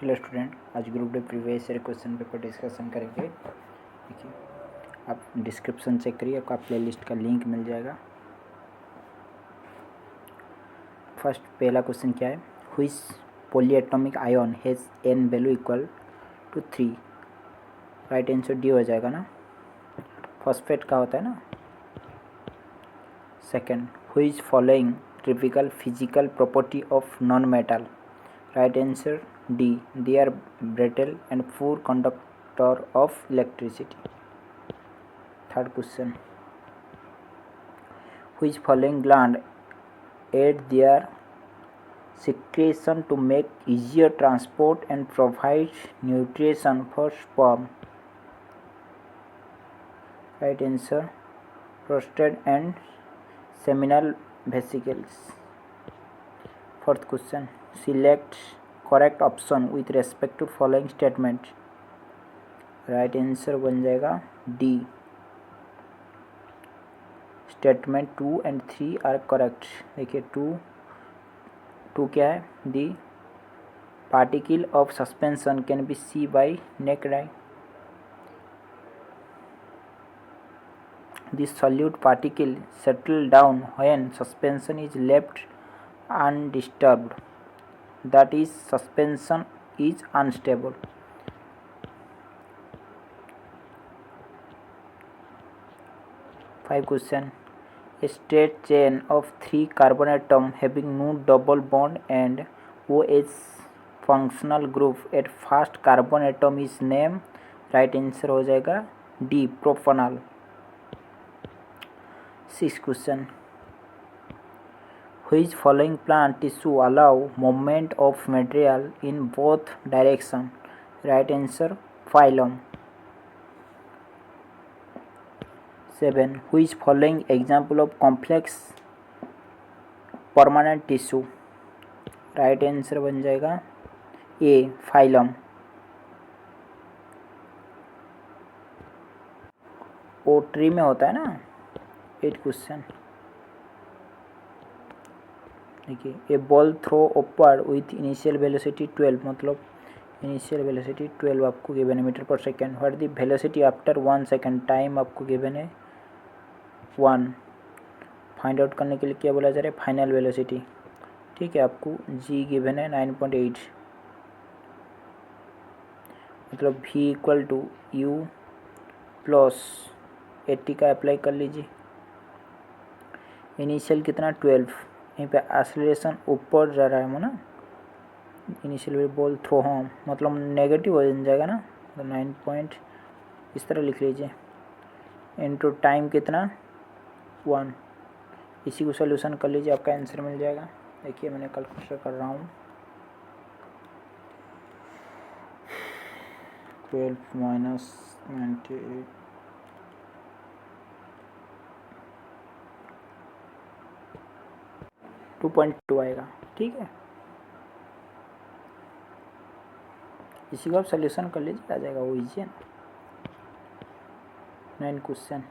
Hello student, आज group D previous year question paper discussion करेंगे। देखिए, आप डिस्क्रिप्शन चेक करिए, आपका प्ले लिस्ट का लिंक मिल जाएगा। फर्स्ट पहला क्वेश्चन क्या है, which polyatomic ion has n value equal to 3। Right answer D हो जाएगा ना, फॉस्फेट का होता है ना। Second, which following typical physical property of non metal. Right answer D. They are brittle and poor conductor of electricity. Third question. Which following gland aid their secretion to make easier transport and provide nutrition for sperm? Right answer, prostate and seminal vesicles. Fourth question. Select correct option with respect to following statement. Right answer बन जाएगा D, statement 2 and 3 are correct. देखिए two क्या है, the particle of suspension can be see by naked eye. This solute particle settle down when suspension is left undisturbed, that is suspension is unstable. Five question. A straight chain of 3 carbon atom having no double bond and OH functional group at first carbon atom is named. Right answer हो जाएगा D, propanol. Sixth question. Which following plant tissue allow movement of material in both direction? Right answer, phylum. 7. Which following example of complex permanent tissue? Right answer बन जाएगा ए, phylum. O tree में होता है ना। 8 question. देखिए, a ball throw upward with initial velocity 12, मतलब initial velocity 12 आपको given है मीटर पर second. What the velocity after 1 second, time आपको गिवन है 1। फाइंड आउट करने के लिए क्या बोला जा रहा है, फाइनल वेलोसिटी। ठीक है, आपको जी गिवन है 9.8, मतलब v equal to u plus 80 का अप्लाई कर लीजिए। इनिशियल कितना 12, यहीं पे एक्सेलरेशन ऊपर जा रहा है ना, इनिशियल बॉल थ्रो होम मतलब नेगेटिव हो जाएगा ना, तो 9 पॉइंट इस तरह लिख लीजिए, इनटू टाइम कितना 1। इसी को सोल्यूशन कर लीजिए, आपका आंसर मिल जाएगा। देखिए मैंने कैलकुलेशन कर रहा हूँ, 12 माइनस 98, 2.2 आएगा। ठीक है, इसी को आप सोल्यूशन कर लीजिए, आ जाएगा वो इजी है ना। 9 question.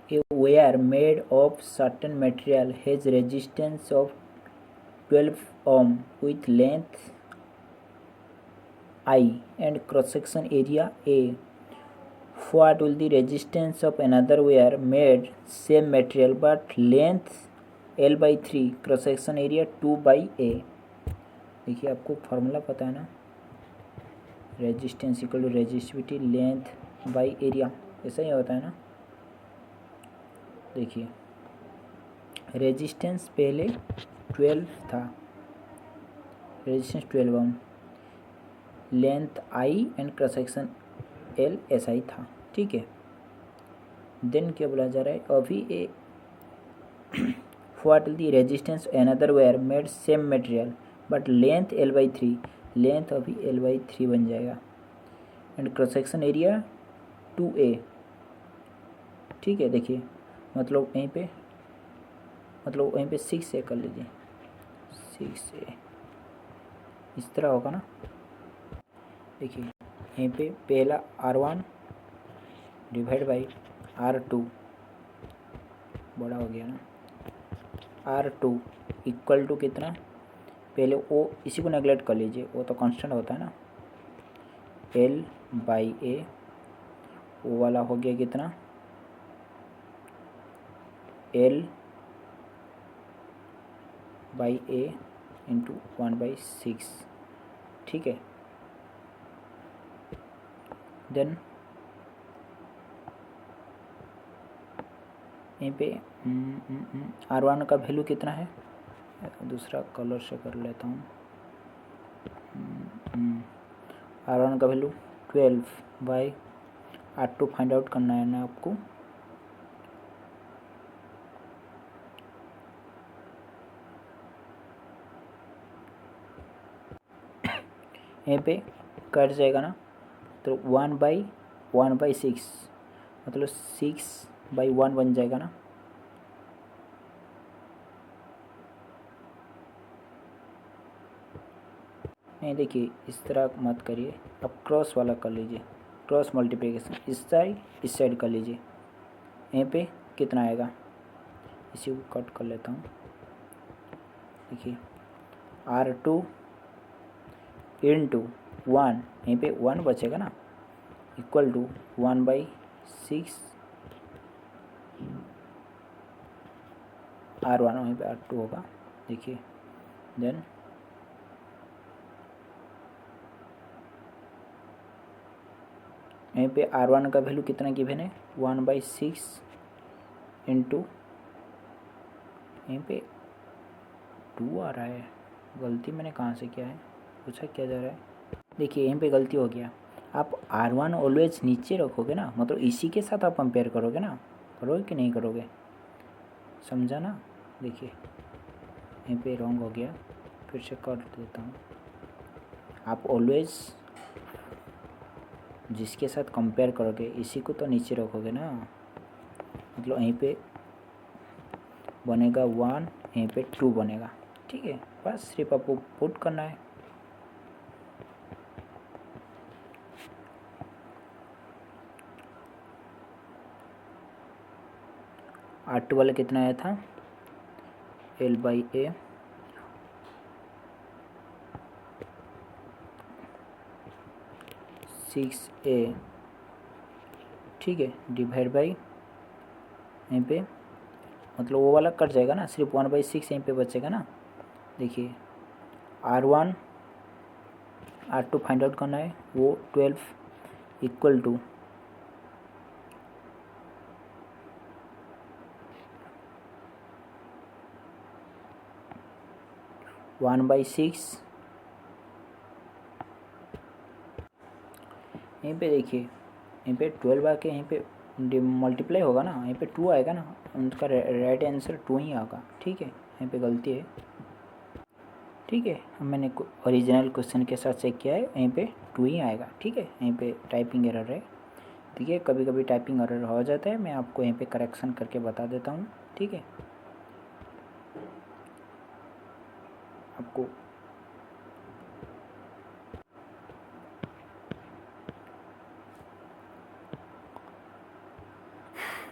A wire made of certain material has resistance of 12 ohm with length I and cross-section area A. What will the resistance of another wire made same material but length L/3, cross-section area 2/A? देखिए आपको formula पता है ना, resistance equal to resistivity length by area, ऐसा ही होता है ना। देखिए रेजिस्टेंस पहले 12 था, resistance 12 ohm, length I and cross section L SI था। ठीक है, देन क्या बोला जा रहा है, अभी a what the resistance another wire made same material but length L/3, length अभी L/3 बन जाएगा and cross section area 2A। ठीक है, देखिए मतलब यहीं पे 6A कर लीजिए, 6A इस तरह होगा ना। देखिए यहीं पे पहला R1 डिवाइड बाई R2, बड़ा हो गया ना, R2 इक्वल टू कितना, पहले वो इसी को नेगलेक्ट कर लीजिए, वो तो कांस्टेंट होता है ना, L/A, वो वाला हो गया कितना, L/A इंटू 1/6, ठीक है। देन यहीं पे R1 का वैल्यू कितना है, दूसरा कलर से कर लेता हूँ। R1 का वैल्यू 12/R2 फाइंड आउट करना है ना आपको। यहीं पे कट जाएगा ना, तो 1/6 मतलब 6/1 बन जाएगा ना। नहीं देखिए, इस तरह मत करिए, अब क्रॉस वाला कर लीजिए, क्रॉस मल्टीप्लिकेशन, इस साइड कर लीजिए। यहीं पे कितना आएगा, इसी को कट कर लेता हूँ। देखिए R2 इंटू 1, यहीं पे 1 बचेगा ना, इक्वल टू 1/6 R1, वहीं पे R2 होगा। देखिए देन यहीं पे R1 का वैल्यू कितना गिवन है, 1/6 इंटू, यहीं पे 2 आ रहा है, गलती मैंने कहाँ से किया है, पूछा क्या जा रहा है। देखिए यहीं पे गलती हो गया, आप R1 ऑलवेज नीचे रखोगे ना, मतलब इसी के साथ आप कंपेयर करोगे ना, करोगे कि नहीं करोगे, समझा ना। देखिए यहीं पे रॉन्ग हो गया, फिर से कर देता हूँ। आप ऑलवेज जिसके साथ कंपेयर करोगे इसी को तो नीचे रखोगे ना, मतलब यहीं पे बनेगा 1, यहीं पे 2 बनेगा, ठीक है। बस सिर्फ आपको पुट करना है। R2 वाला कितना आया था, L/A 6A, ठीक है, डिवाइड बाई, यहीं पे मतलब वो वाला कट जाएगा ना, सिर्फ 1/6 यहीं पे बचेगा ना। देखिए R1 R2 फाइंड आउट करना है, वो 12 इक्वल टू 1/6, यहीं पे देखिए, यहीं पे 12 आके यहीं पे मल्टीप्लाई होगा ना, यहीं पे 2 आएगा ना, उनका राइट आंसर 2 ही आएगा, ठीक है। यहीं पे गलती है, ठीक है, मैंने ओरिजिनल क्वेश्चन के साथ चेक किया है, यहीं पे 2 ही आएगा, ठीक है। यहीं पे टाइपिंग एरर है, ठीक है, कभी कभी टाइपिंग एरर हो जाता है, मैं आपको यहीं पे करेक्शन करके बता देता हूँ, ठीक है।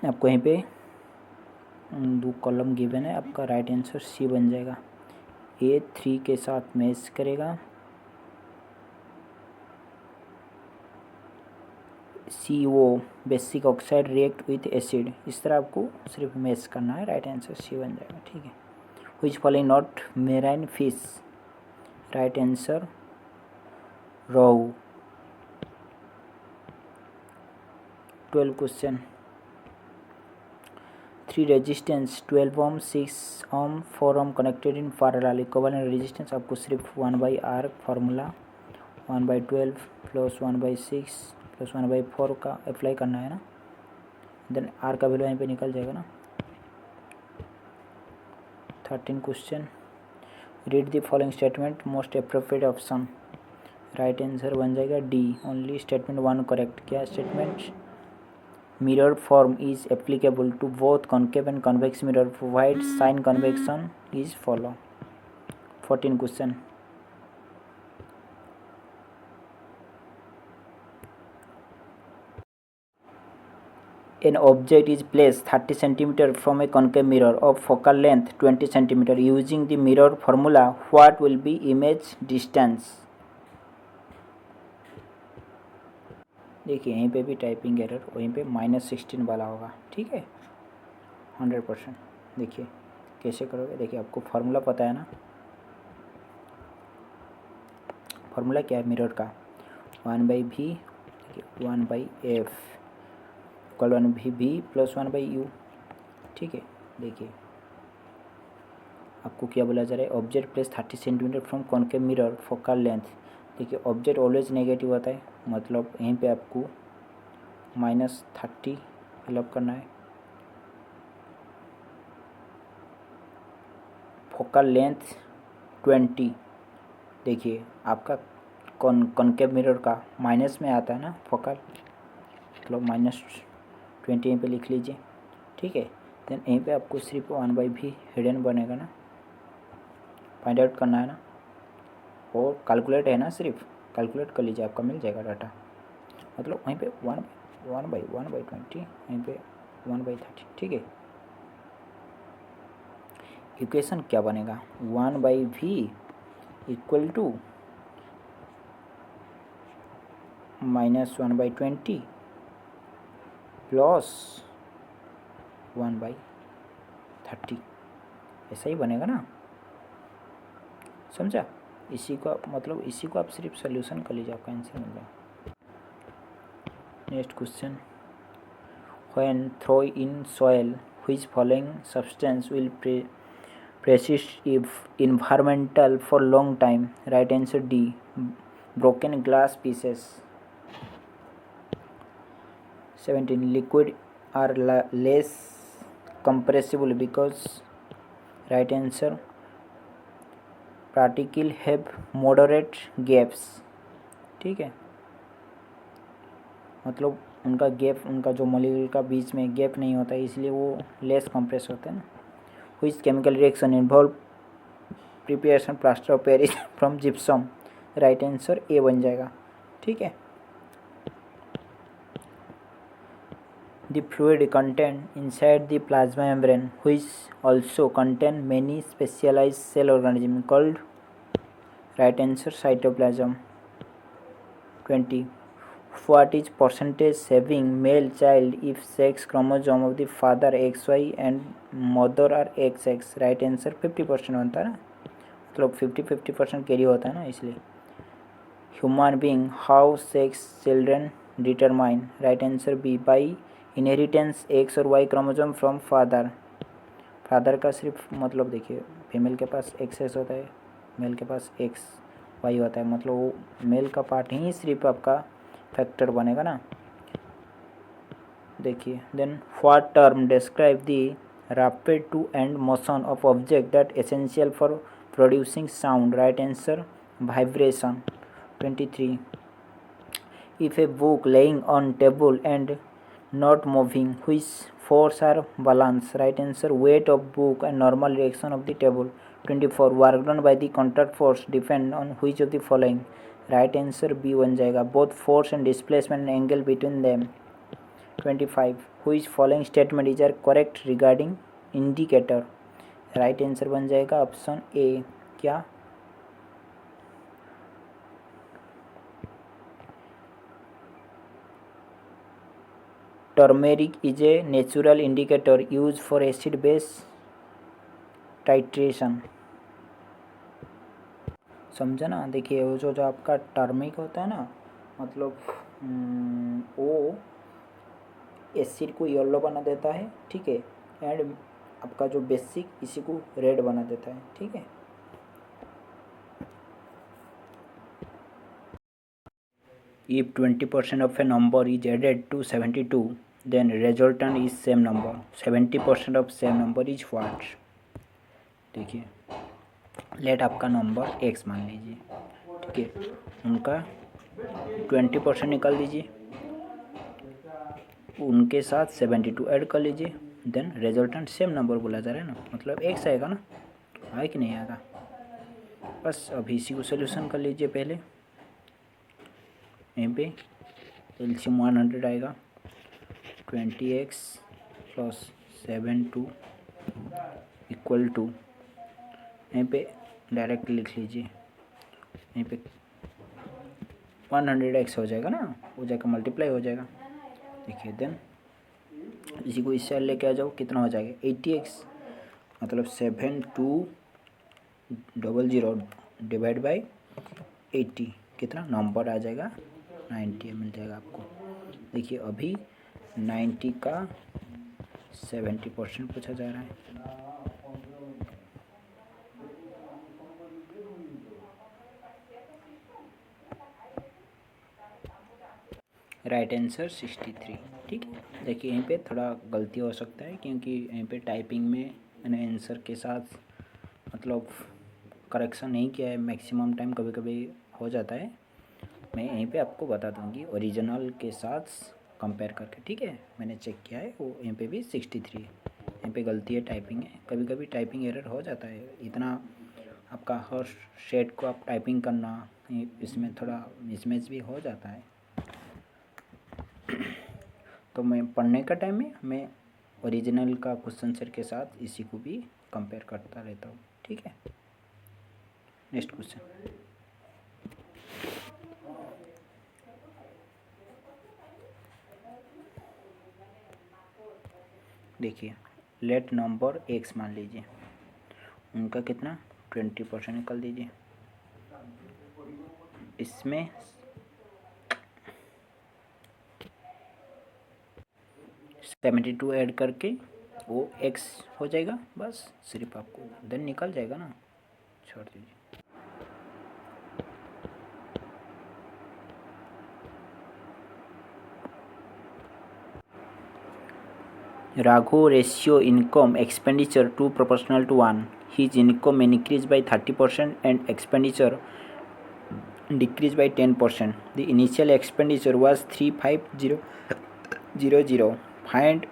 आपको यहीं पे 2 कॉलम गिवन है, आपका राइट आंसर C बन जाएगा। A3 के साथ मैच करेगा, CO basic oxide react with acid, इस तरह आपको सिर्फ मैच करना है, राइट आंसर C बन जाएगा, ठीक है। Which following not marine fish, right answer rohu. 12 question, 3 resistance 12 ohm 6 ohm 4 ohm connected in parallel, equivalent resistance आपको सिर्फ 1/R फार्मूला 1/12 प्लस 1/6 प्लस 1/4 का अप्लाई करना है ना, देन R का वैल्यू यहीं पे निकल जाएगा ना। 13 question, read the following statement most appropriate option, right answer बन जाएगा D, ओनली स्टेटमेंट 1 करेक्ट। क्या statement, mirror form is applicable to both concave and convex mirror provided sign convection is follow। 14 question, An object is placed 30 cm from a concave mirror of focal length 20 cm. Using the mirror formula, what will be image distance? देखिए यहीं पे भी typing error, वहीं पे -16 वाला होगा, ठीक है 100%। देखिए कैसे करोगे, देखिए आपको फार्मूला पता है ना, फार्मूला क्या है मिरर का, 1/v, 1/f equal 1/v plus 1/u, ठीक है। देखिए आपको क्या बोला जा रहा है, object place 30 centimetre from concave mirror focal length. देखिए ऑब्जेक्ट ऑलवेज नेगेटिव होता है, मतलब यहीं पे आपको -30 फिलअप करना है। फोकल लेंथ 20, देखिए आपका कॉनकेव मिरर का माइनस में आता है ना फोकल, मतलब -20 यहीं पे लिख लीजिए, ठीक है। देन यहीं पे आपको सिर्फ 1/v हिडन बनेगा ना, फाइंड आउट करना है ना, और कैलकुलेट है ना, सिर्फ कैलकुलेट कर लीजिए, आपका मिल जाएगा डाटा। मतलब वहीं पे 1/20, यहीं पे 1/30, ठीक है। इक्वेशन क्या बनेगा, 1/v इक्वल टू -1/20 प्लस 1/30, ऐसा ही बनेगा ना, समझा। इसी को मतलब इसी को आप सिर्फ सोल्यूशन कर लीजिए, आपका आंसर मिल जाएगा। Next question, when throw in soil which following substance will persist if environmental for long time? Right answer D, broken glass pieces. 17, liquid are less compressible because, right answer, particle have moderate gaps, ठीक है, मतलब उनका gap, उनका जो molecule का बीच में gap नहीं होता है, इसलिए वो लेस कंप्रेस होते हैं ना। Which chemical reaction involve preparation plaster of Paris from gypsum? Right answer A बन जाएगा, ठीक है। The fluid contained inside the plasma membrane which also contain many specialized cell organisms called, right answer, cytoplasm. 20, what is percentage saving male child if sex chromosome of the father XY and mother are XX? Right answer 50% होता है ना, मतलब 50% carry होता है ना, इसलिए। Human being how sex children determine? Right answer B, by inheritance X और Y chromosome from father. Father का सिर्फ मतलब देखिए, फीमेल के पास एक्स होता है, मेल के पास एक्स वाई होता है, मतलब वो मेल का पार्ट ही सिर्फ आपका फैक्टर बनेगा ना। देखिए then what term describe the rapid to and motion of object that essential for producing sound? Right answer vibration. 23, if a book laying on table and not moving, which force are balanced? Right answer, weight of book and normal reaction of the table. 24, work done by the contact force depend on which of the following? Right answer B बन जाएगा, both force and displacement and angle between them. 25, which following statement is correct regarding indicator? Right answer बन जाएगा option A, क्या, turmeric is a natural indicator used for acid base titration. समझा ना। देखिए वो जो आपका टर्मिक होता है ना, मतलब वो एसिड को येलो बना देता है, ठीक है, एंड आपका जो बेसिक इसी को रेड बना देता है, ठीक है। If 20% of a number is added to 72, then resultant is same number. 70% of same number is what? देखिए लेट आपका नंबर x मान लीजिए, ठीक है, उनका 20% निकाल दीजिए, उनके साथ 72 ऐड कर लीजिए, देन रिजल्टेंट सेम नंबर बोला जा रहा है ना, मतलब x आएगा ना, आए कि नहीं आएगा। बस अभी इसी को सोल्यूशन कर लीजिए। पहले यहीं पे एलसीएम 100 आएगा, 20x प्लस 7 इक्वल टू, यहीं पे डायरेक्ट लिख लीजिए, यहीं पे 100x हो जाएगा ना, हो जाएगा मल्टीप्लाई हो जाएगा। देखिए देन इसी को इससे लेके आ जाओ, कितना हो जाएगा 80x, मतलब 7200 डिवाइड बाई 80, कितना नंबर आ जाएगा 90 मिल जाएगा आपको। देखिए अभी 90 का 70% पूछा जा रहा है। Right answer 63। ठीक है, देखिए यहीं पे थोड़ा गलती हो सकता है क्योंकि यहीं पे टाइपिंग में मैंने आंसर के साथ मतलब करेक्शन नहीं किया है, मैक्सिमम टाइम कभी कभी हो जाता है। मैं यहीं पे आपको बता दूंगी ओरिजिनल के साथ कंपेयर करके। ठीक है, मैंने चेक किया है, वो यहीं पे भी 63 है, यहीं पे गलती है, टाइपिंग है, कभी कभी टाइपिंग एरर हो जाता है। इतना आपका हर शेड को आप टाइपिंग करना, इसमें थोड़ा मिसमैच भी हो जाता है। तो मैं पढ़ने का टाइम में मैं ओरिजिनल का क्वेश्चन आंसर के साथ इसी को भी कंपेयर करता रहता हूँ। ठीक है, नेक्स्ट क्वेश्चन। देखिए लेट नंबर एक्स मान लीजिए, उनका कितना 20% निकाल दीजिए। इसमें 72 ऐड करके वो एक्स हो जाएगा, बस सिर्फ आपको देन निकल जाएगा ना, छोड़ दीजिए। Raghu ratio income expenditure 2 proportional to 1. His income may increase by 30% and expenditure decrease by 10%. The initial expenditure was 35000. Find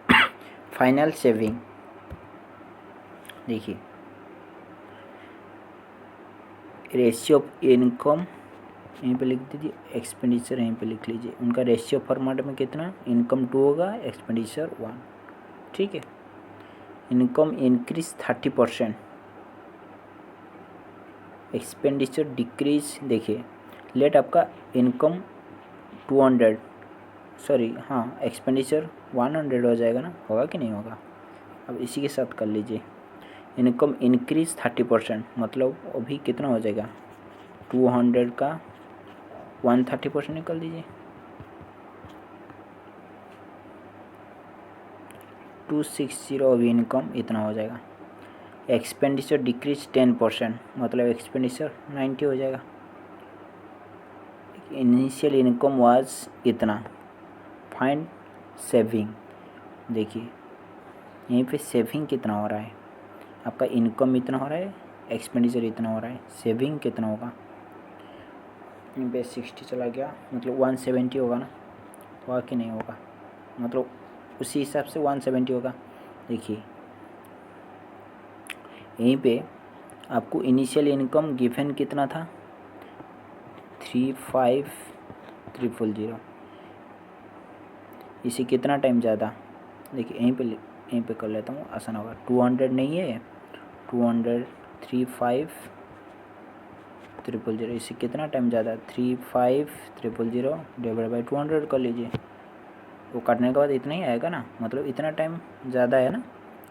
final saving. देखिए रेशियो ऑफ इनकम यहीं पे लिख दीजिए, एक्सपेंडिचर यहीं पे लिख लीजिए। उनका रेशियो फॉर्मेट में कितना, इनकम 2 होगा, एक्सपेंडिचर 1। ठीक है, इनकम इंक्रीज 30%, एक्सपेंडिचर डिक्रीज। देखिए लेट आपका इनकम 200, सॉरी हाँ एक्सपेंडिचर 100 हो जाएगा ना, होगा कि नहीं होगा। अब इसी के साथ कर लीजिए, इनकम इंक्रीज 30%, मतलब अभी कितना हो जाएगा 200 का 130% निकाल दीजिए, 260 अभी इनकम इतना हो जाएगा। एक्सपेंडिचर डिक्रीज 10%, मतलब एक्सपेंडिचर 90 हो जाएगा। इनिशियल इनकम वाज इतना, फाइंड सेविंग। देखिए यहीं पे सेविंग कितना हो रहा है, आपका इनकम इतना हो रहा है, एक्सपेंडिचर इतना हो रहा है, सेविंग कितना होगा। यहीं पे 60 चला गया, मतलब 170 होगा ना, होगा कि नहीं होगा, मतलब उसी हिसाब से 170 होगा। देखिए यहीं पे आपको इनिशियल इनकम गिवन कितना था 35300, इसे कितना टाइम ज़्यादा। देखिए यहीं पे कर लेता हूँ, आसान होगा। 200 नहीं है, 200 35300, इसे कितना टाइम ज़्यादा 35300 डिवाइड बाई 200 कर लीजिए, वो काटने के बाद इतना ही आएगा ना, मतलब इतना टाइम ज़्यादा है ना।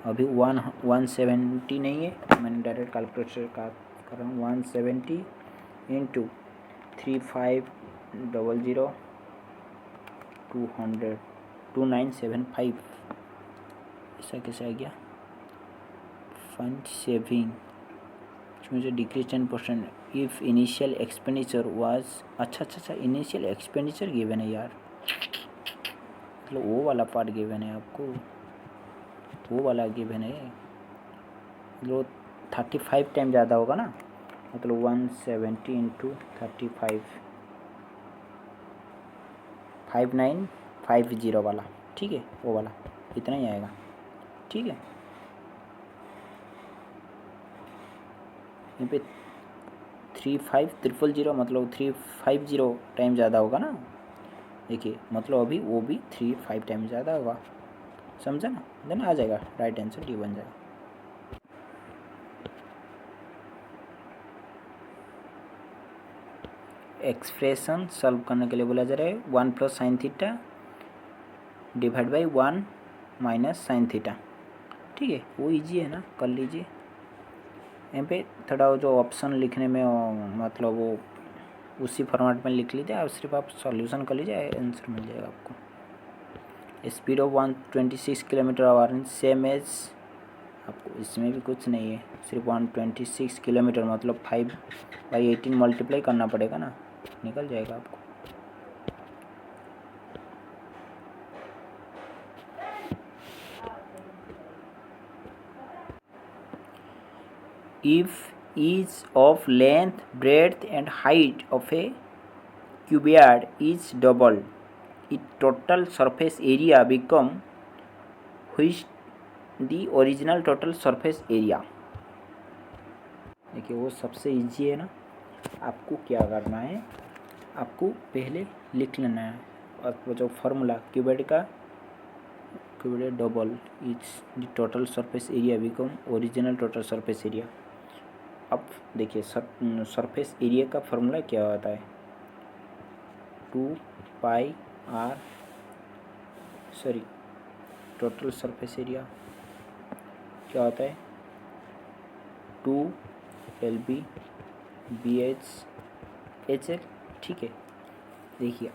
अभी 170 नहीं है, मैंने डायरेक्ट कैलकुलेटर का कर रहा हूँ, 170 इंटू 3500 200 2975, ऐसा कैसे आ गया। फंड सेविंग इसमें से decrease 10%, if initial expenditure was, अच्छा इनिशियल एक्सपेंडिचर गिवन है यार, मतलब वो वाला पार्ट गिवन है आपको, वो वाला गिवन है, मतलब 35 टाइम ज़्यादा होगा ना, मतलब 170 इंटू 35 5950 वाला। ठीक है, वो वाला इतना ही आएगा। ठीक है, यहाँ पे 35300 मतलब 350 टाइम ज़्यादा होगा ना। देखिए मतलब अभी वो भी 35 टाइम ज़्यादा होगा। समझा ना, देन आ जाएगा राइट आंसर डी बन जाएगा। एक्सप्रेशन सॉल्व करने के लिए बोला जा रहा है 1 + sin theta divide by 1 - sin theta. ठीक है, वो इजी है ना, कर लीजिए। यहाँ पे थोड़ा वो जो ऑप्शन लिखने में मतलब वो उसी फॉर्मेट में लिख लीजिए, आप सिर्फ आप सॉल्यूशन कर लीजिए, आंसर मिल जाएगा आपको। Speed of 126 km/h same as, आपको इसमें भी कुछ नहीं है, सिर्फ 126 किलोमीटर मतलब 5/18 मल्टीप्लाई करना पड़ेगा ना, निकल जाएगा आपको। If each of length, breadth and height of a cuboid is doubled, its total surface area become which the original total surface area। देखिए वो सबसे इजी है ना, आपको क्या करना है, आपको पहले लिख लेना है आपको जो फार्मूला क्यूबॉइड का, cuboid double is the total surface area become original total surface area. अब देखिए सरफेस एरिया का फार्मूला क्या होता है, 2πr टोटल सरफेस एरिया क्या होता है 2 LB/BH/HL। ठीक है, देखिए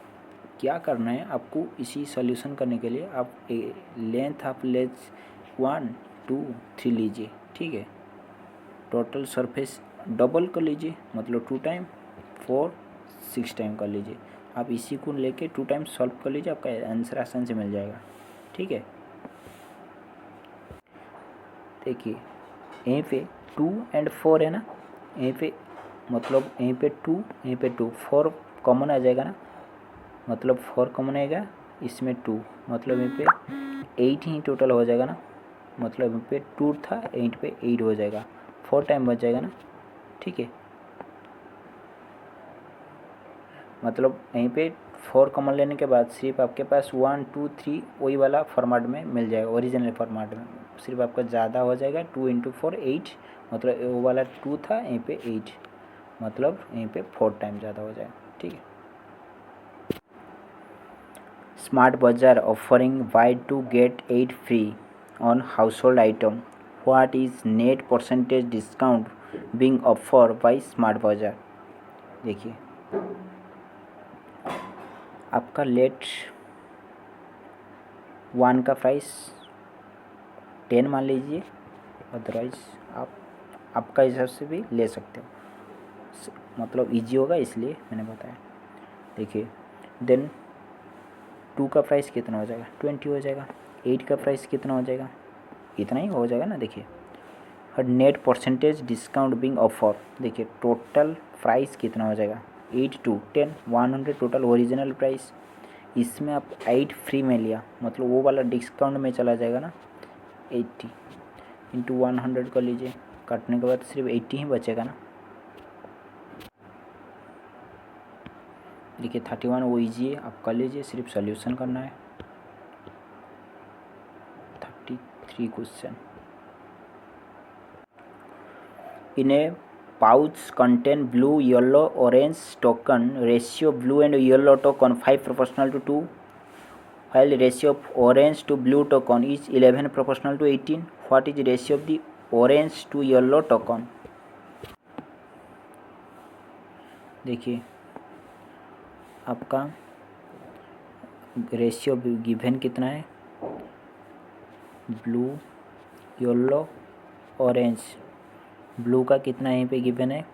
क्या करना है आपको, इसी सॉल्यूशन करने के लिए आप लेंथ आप लेंथ 1 2 3 लीजिए। ठीक है, टोटल सरफेस डबल कर लीजिए मतलब 2 टाइम, 4 6 टाइम कर लीजिए। आप इसी को लेके 2 टाइम सॉल्व कर लीजिए, आपका आंसर आसान से मिल जाएगा। ठीक है, देखिए यहीं पे 2 और 4 है ना, यहीं पे मतलब यहीं पे 2 यहीं पे 2, 4 कॉमन आ जाएगा ना, मतलब 4 कॉमन आएगा, इसमें 2 मतलब यहीं पे 8 ही टोटल हो जाएगा ना, मतलब यहीं पे 2 था 8 पे 8 हो जाएगा, 4 टाइम बच जाएगा ना। ठीक है, मतलब यहीं पे 4 कॉमन लेने के बाद सिर्फ आपके पास 1 2 3 वही वाला फॉर्मेट में मिल जाएगा, ओरिजिनल फॉर्मेट में, सिर्फ आपका ज़्यादा हो जाएगा 2 × 4 8, मतलब वो वाला 2 था यहीं पे 8, मतलब यहीं पे 4 टाइम ज़्यादा हो जाएगा। ठीक है, smart Bazaar offering buy 2 get 8 free on household item, what is net percentage discount being offer by smart Bazaar. देखिए आपका लेट 1 का प्राइस 10 मान लीजिए, अदरवाइज आप आपका हिसाब से भी ले सकते हो, मतलब इजी होगा इसलिए मैंने बताया। देखिए देन 2 का प्राइस कितना हो जाएगा 20 हो जाएगा, 8 का प्राइस कितना हो जाएगा इतना ही हो जाएगा ना। देखिए और net percentage discount being offer, देखिए टोटल प्राइस कितना हो जाएगा 8 2 10 100 टोटल ओरिजिनल प्राइस, इसमें आप 8 फ्री में लिया मतलब वो वाला डिस्काउंट में चला जाएगा ना, 80 × 100 कर लीजिए, काटने के बाद सिर्फ 80 ही बचेगा ना। देखिए 31 वो ईजी है, आप कर लीजिए, सिर्फ सॉल्यूशन करना है। 33 question, in A pouch contain blue, yellow, orange token, ratio blue and yellow token 5:2, while ratio of orange to blue token is 11:18, what is ratio of the orange to yellow token। देखिए आपका ratio given कितना है, blue yellow orange, blue का कितना यहीं पे given है,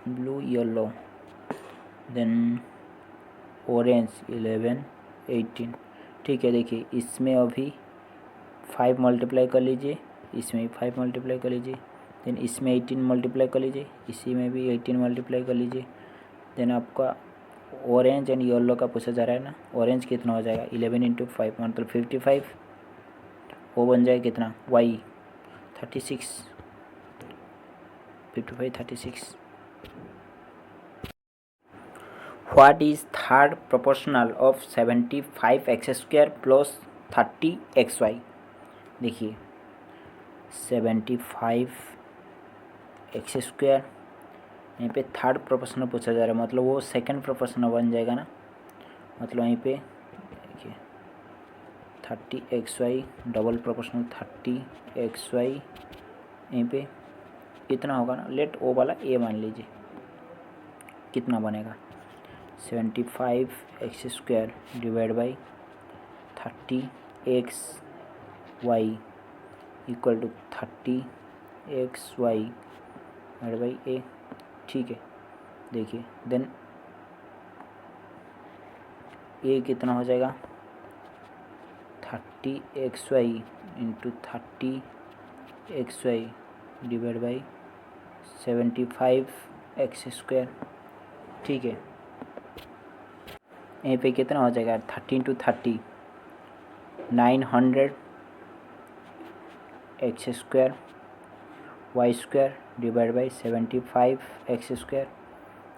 blue yellow, then orange 11 18। ठीक है, देखिए इसमें अभी 5 मल्टीप्लाई कर लीजिए, इसमें 5 मल्टीप्लाई कर लीजिए, देन इसमें 18 मल्टीप्लाई कर लीजिए, इसी में भी 18 मल्टीप्लाई कर लीजिए, देन आपका ऑरेंज एंड येलो का पूछा जा रहा है ना, ऑरेंज कितना हो जाएगा 11 × 5 मतलब 55, वो बन जाए कितना Y 36, 55 36। What is third proportional of 75x² plus 30xy। देखिए 75x², यहाँ पे थर्ड प्रोपोर्शनल पूछा जा रहा है, मतलब वो सेकंड प्रोपोर्शनल बन जाएगा ना। मतलब यहीं पे देखिए 30xy डबल प्रोपोर्शनल 30xy, यहीं पे कितना होगा ना, लेट ओ वाला ए मान लीजिए, कितना बनेगा 75x² divide by 30xy equal to 30xy divide by A. ठीक है, देखिए देन ए कितना हो जाएगा 30xy into 30xy divide by 75x²। ठीक है, यहीं पे कितना हो जाएगा 30 into 30 900x² y² divide by 75x²।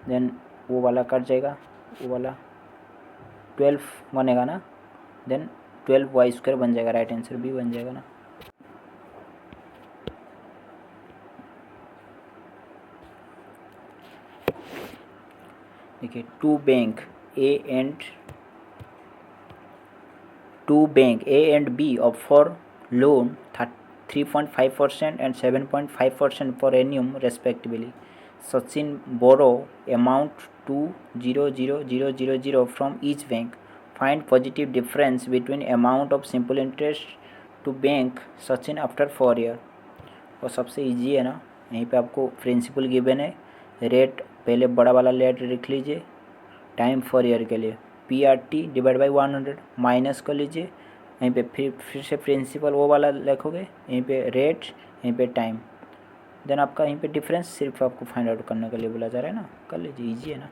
Then वो वाला कट जाएगा, वो वाला 12 बनेगा ना, देन 12y² बन जाएगा, राइट आंसर भी बन जाएगा ना। देखिए two bank A and B offer loan 3.5% and 7.5% per annum respectively. Sachin borrow amount 200,000 from each bank. Find positive difference between amount of simple interest to bank Sachin after 4 year। और सबसे easy है ना, यहीं पे आपको principal given है, rate पहले बड़ा वाला रेट लिख लीजिए, टाइम 4 ईयर के लिए PRT डिवाइड बाई 100 माइनस कर लीजिए, यहीं पे फिर से प्रिंसिपल वो वाला लिखोगे, यहीं पे रेट, यहीं पे टाइम, देन आपका यहीं पे डिफरेंस सिर्फ आपको फाइंड आउट करने के लिए बोला जा रहा है ना, कर लीजिए, इजी है ना।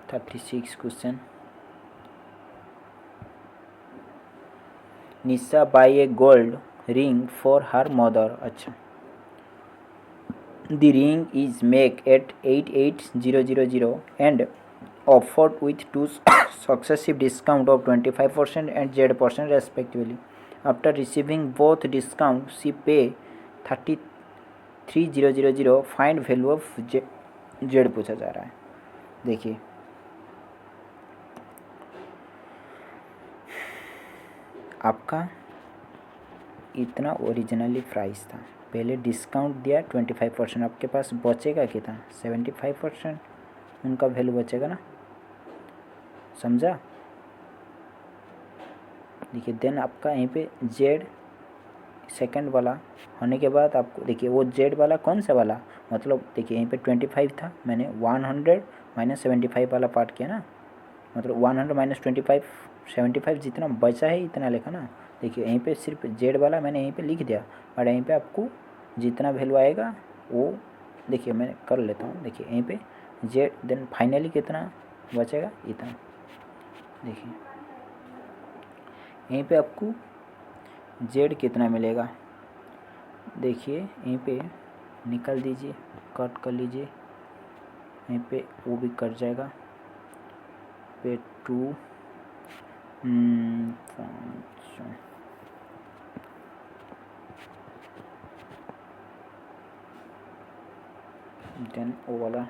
36 question. Nisha by A gold ring for her mother. अच्छा, the ring is made at 88,000 and offered with two successive discount of 25% and Z% respectively. After receiving both discounts, she pay 33,000. Find value of Z पूछा जा रहा है। देखिए आपका इतना originally price था, पहले डिस्काउंट दिया 25%, आपके पास बचेगा कितना 75%, उनका वैल्यू बचेगा ना, समझा। देखिए देन आपका यहीं पे जेड सेकंड वाला होने के बाद आपको देखिए वो जेड वाला कौन सा वाला, मतलब देखिए यहीं पे 25 था, मैंने 100 माइनस 75 वाला पार्ट किया ना, मतलब 100 माइनस 25 75 जितना बचा है इतना लिखा ना। देखिए यहीं पे सिर्फ जेड वाला मैंने यहीं पे लिख दिया, और यहीं पे आपको जितना वैल्यू आएगा वो देखिए मैं कर लेता हूँ। देखिए यहीं पे जेड, देन फाइनली कितना बचेगा इतना। देखिए यहीं पे आपको जेड कितना मिलेगा, देखिए यहीं पे निकाल दीजिए, कट कर लीजिए, यहीं पे वो भी कट जाएगा, पे 2 देन वो वाला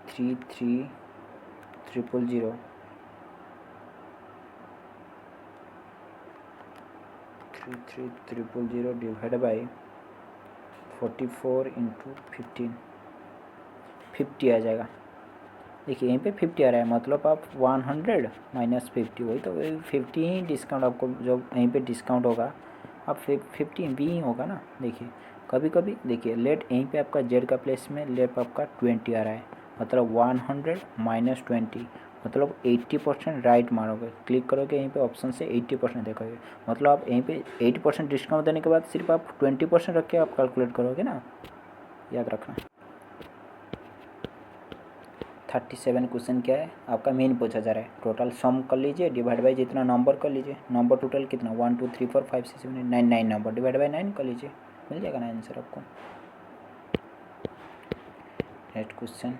33,000 डिवाइड बाई 44 इंटू 50 आ जाएगा। देखिए यहीं पे 50 आ रहा है, मतलब आप 100 माइनस 50, वही तो 50 ही डिस्काउंट आपको, जो यहीं पे डिस्काउंट होगा आप 50 भी ही होगा ना। देखिए कभी कभी देखिए लेट यहीं पे आपका जेड का प्लेस में लेट आपका 20 आ रहा है, मतलब 100 माइनस 20, मतलब 80% राइट मारोगे, क्लिक करोगे यहीं पे ऑप्शन से 80% देखोगे, मतलब आप यहीं पे 80% डिस्काउंट देने के बाद सिर्फ आप 20% रख के आप कैलकुलेट करोगे ना, याद रखना। 37 क्वेश्चन क्या है आपका, मेन पूछा जा रहा है, टोटल सम कर लीजिए डिवाइड बाई जितना नंबर कर लीजिए, नंबर टोटल कितना 1 2 3 4 5 6 7 8 9 नंबर डिवाइड बाई 9 कर लीजिए, मिल जाएगा ना आंसर आपको। नेक्स्ट क्वेश्चन,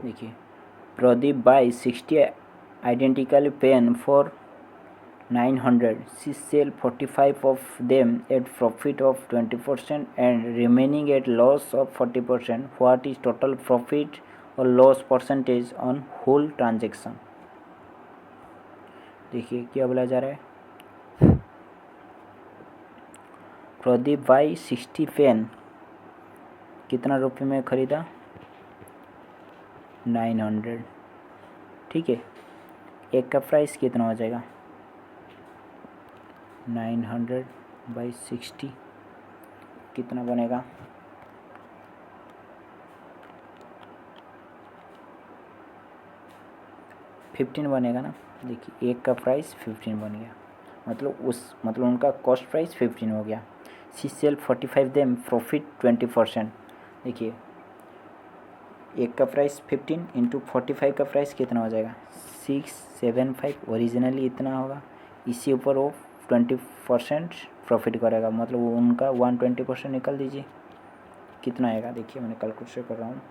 देखिए Pradeep buy 60 identical pen for 900. She sell 45 of them at profit of 20% and remaining at loss of 40%. What is total profit or loss percentage on whole transaction? देखिए क्या बोला जा रहा है, प्रदीप भाई 60 पेन कितना रुपये में ख़रीदा, 900, ठीक है। एक का प्राइस कितना हो जाएगा, 900/60 कितना बनेगा, 15 बनेगा ना। देखिए एक का प्राइस 15 बन गया, मतलब उनका कॉस्ट प्राइस 15 हो गया। सी सेल 45 देम प्रॉफिट 20%। देखिए एक का प्राइस 15 इंटू 45 का प्राइस कितना हो जाएगा, 675। ओरिजिनली इतना होगा, इसी ऊपर वो 20% प्रॉफिट करेगा, मतलब वो उनका 120% निकाल दीजिए, कितना आएगा। देखिए मैंने कैलकुलेशन कर रहा हूँ,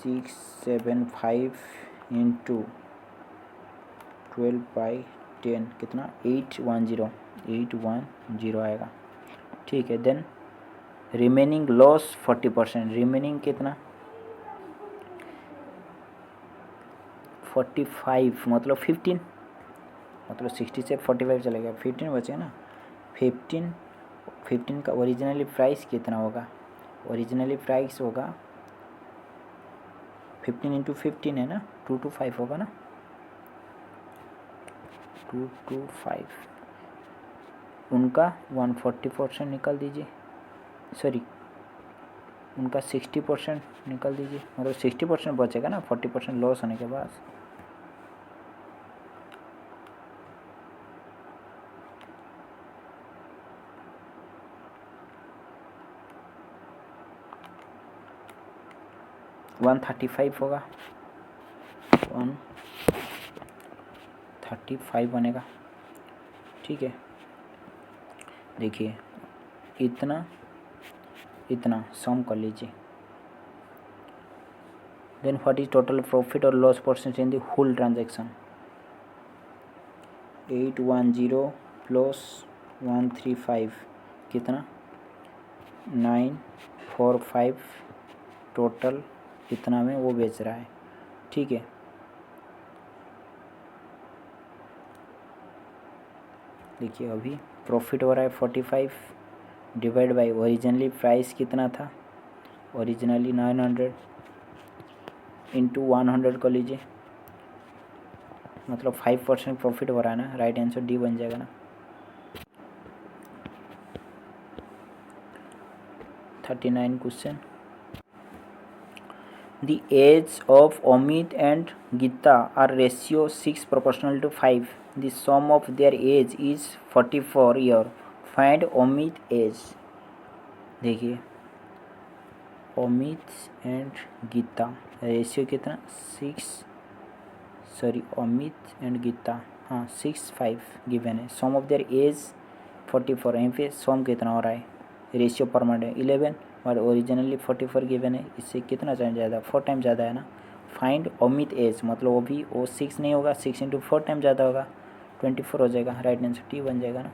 675 इंटू 12/10 कितना, 810 आएगा, ठीक है। देन रिमेनिंग लॉस 40%, रिमेनिंग कितना, 45 मतलब 15, मतलब 60 से 45 चला गया, 15 बचे ना। 15 का ओरिजिनली प्राइस कितना होगा, ओरिजिनली प्राइस होगा 15 इंटू 15 है ना, 225 होगा ना, 225। उनका 140% निकाल दीजिए, सॉरी उनका 60% निकाल दीजिए, मतलब 60% बचेगा ना 40% लॉस होने के बाद। $135 होगा, 135 बनेगा, ठीक है। देखिए इतना सम कर लीजिए। Then what is total profit और loss percentage in the whole transaction, 810 प्लस 135 कितना, 945 टोटल इतना में वो बेच रहा है, ठीक है। देखिए अभी प्रॉफिट हो रहा है 45 डिवाइड बाई ओरिजिनली प्राइस कितना था, ओरिजिनली 900 इंटू 100 कर लीजिए, मतलब 5% प्रॉफिट हो रहा है ना, राइट आंसर डी बन जाएगा ना। 39 question, The age of Amit and Geeta are ratio 6:5. The sum of their age is 44 year. Find Amit age. देखिए अमित एंड गीता रेशियो कितना, अमित एंड गीता, हाँ 6:5 गिवन है। सम ऑफ देयर एज 44, यहीं पे सम कितना हो रहा है, रेशियो परमानेंट है 11 और ओरिजिनली 44 गिवन है, इससे कितना टाइम ज़्यादा, 4 टाइम ज़्यादा है ना। फाइंड अमित एज, मतलब वो भी वो 6 नहीं होगा, 6 इंटू 4 टाइम ज़्यादा होगा, 24 हो जाएगा, राइट आंसर टी बन जाएगा ना।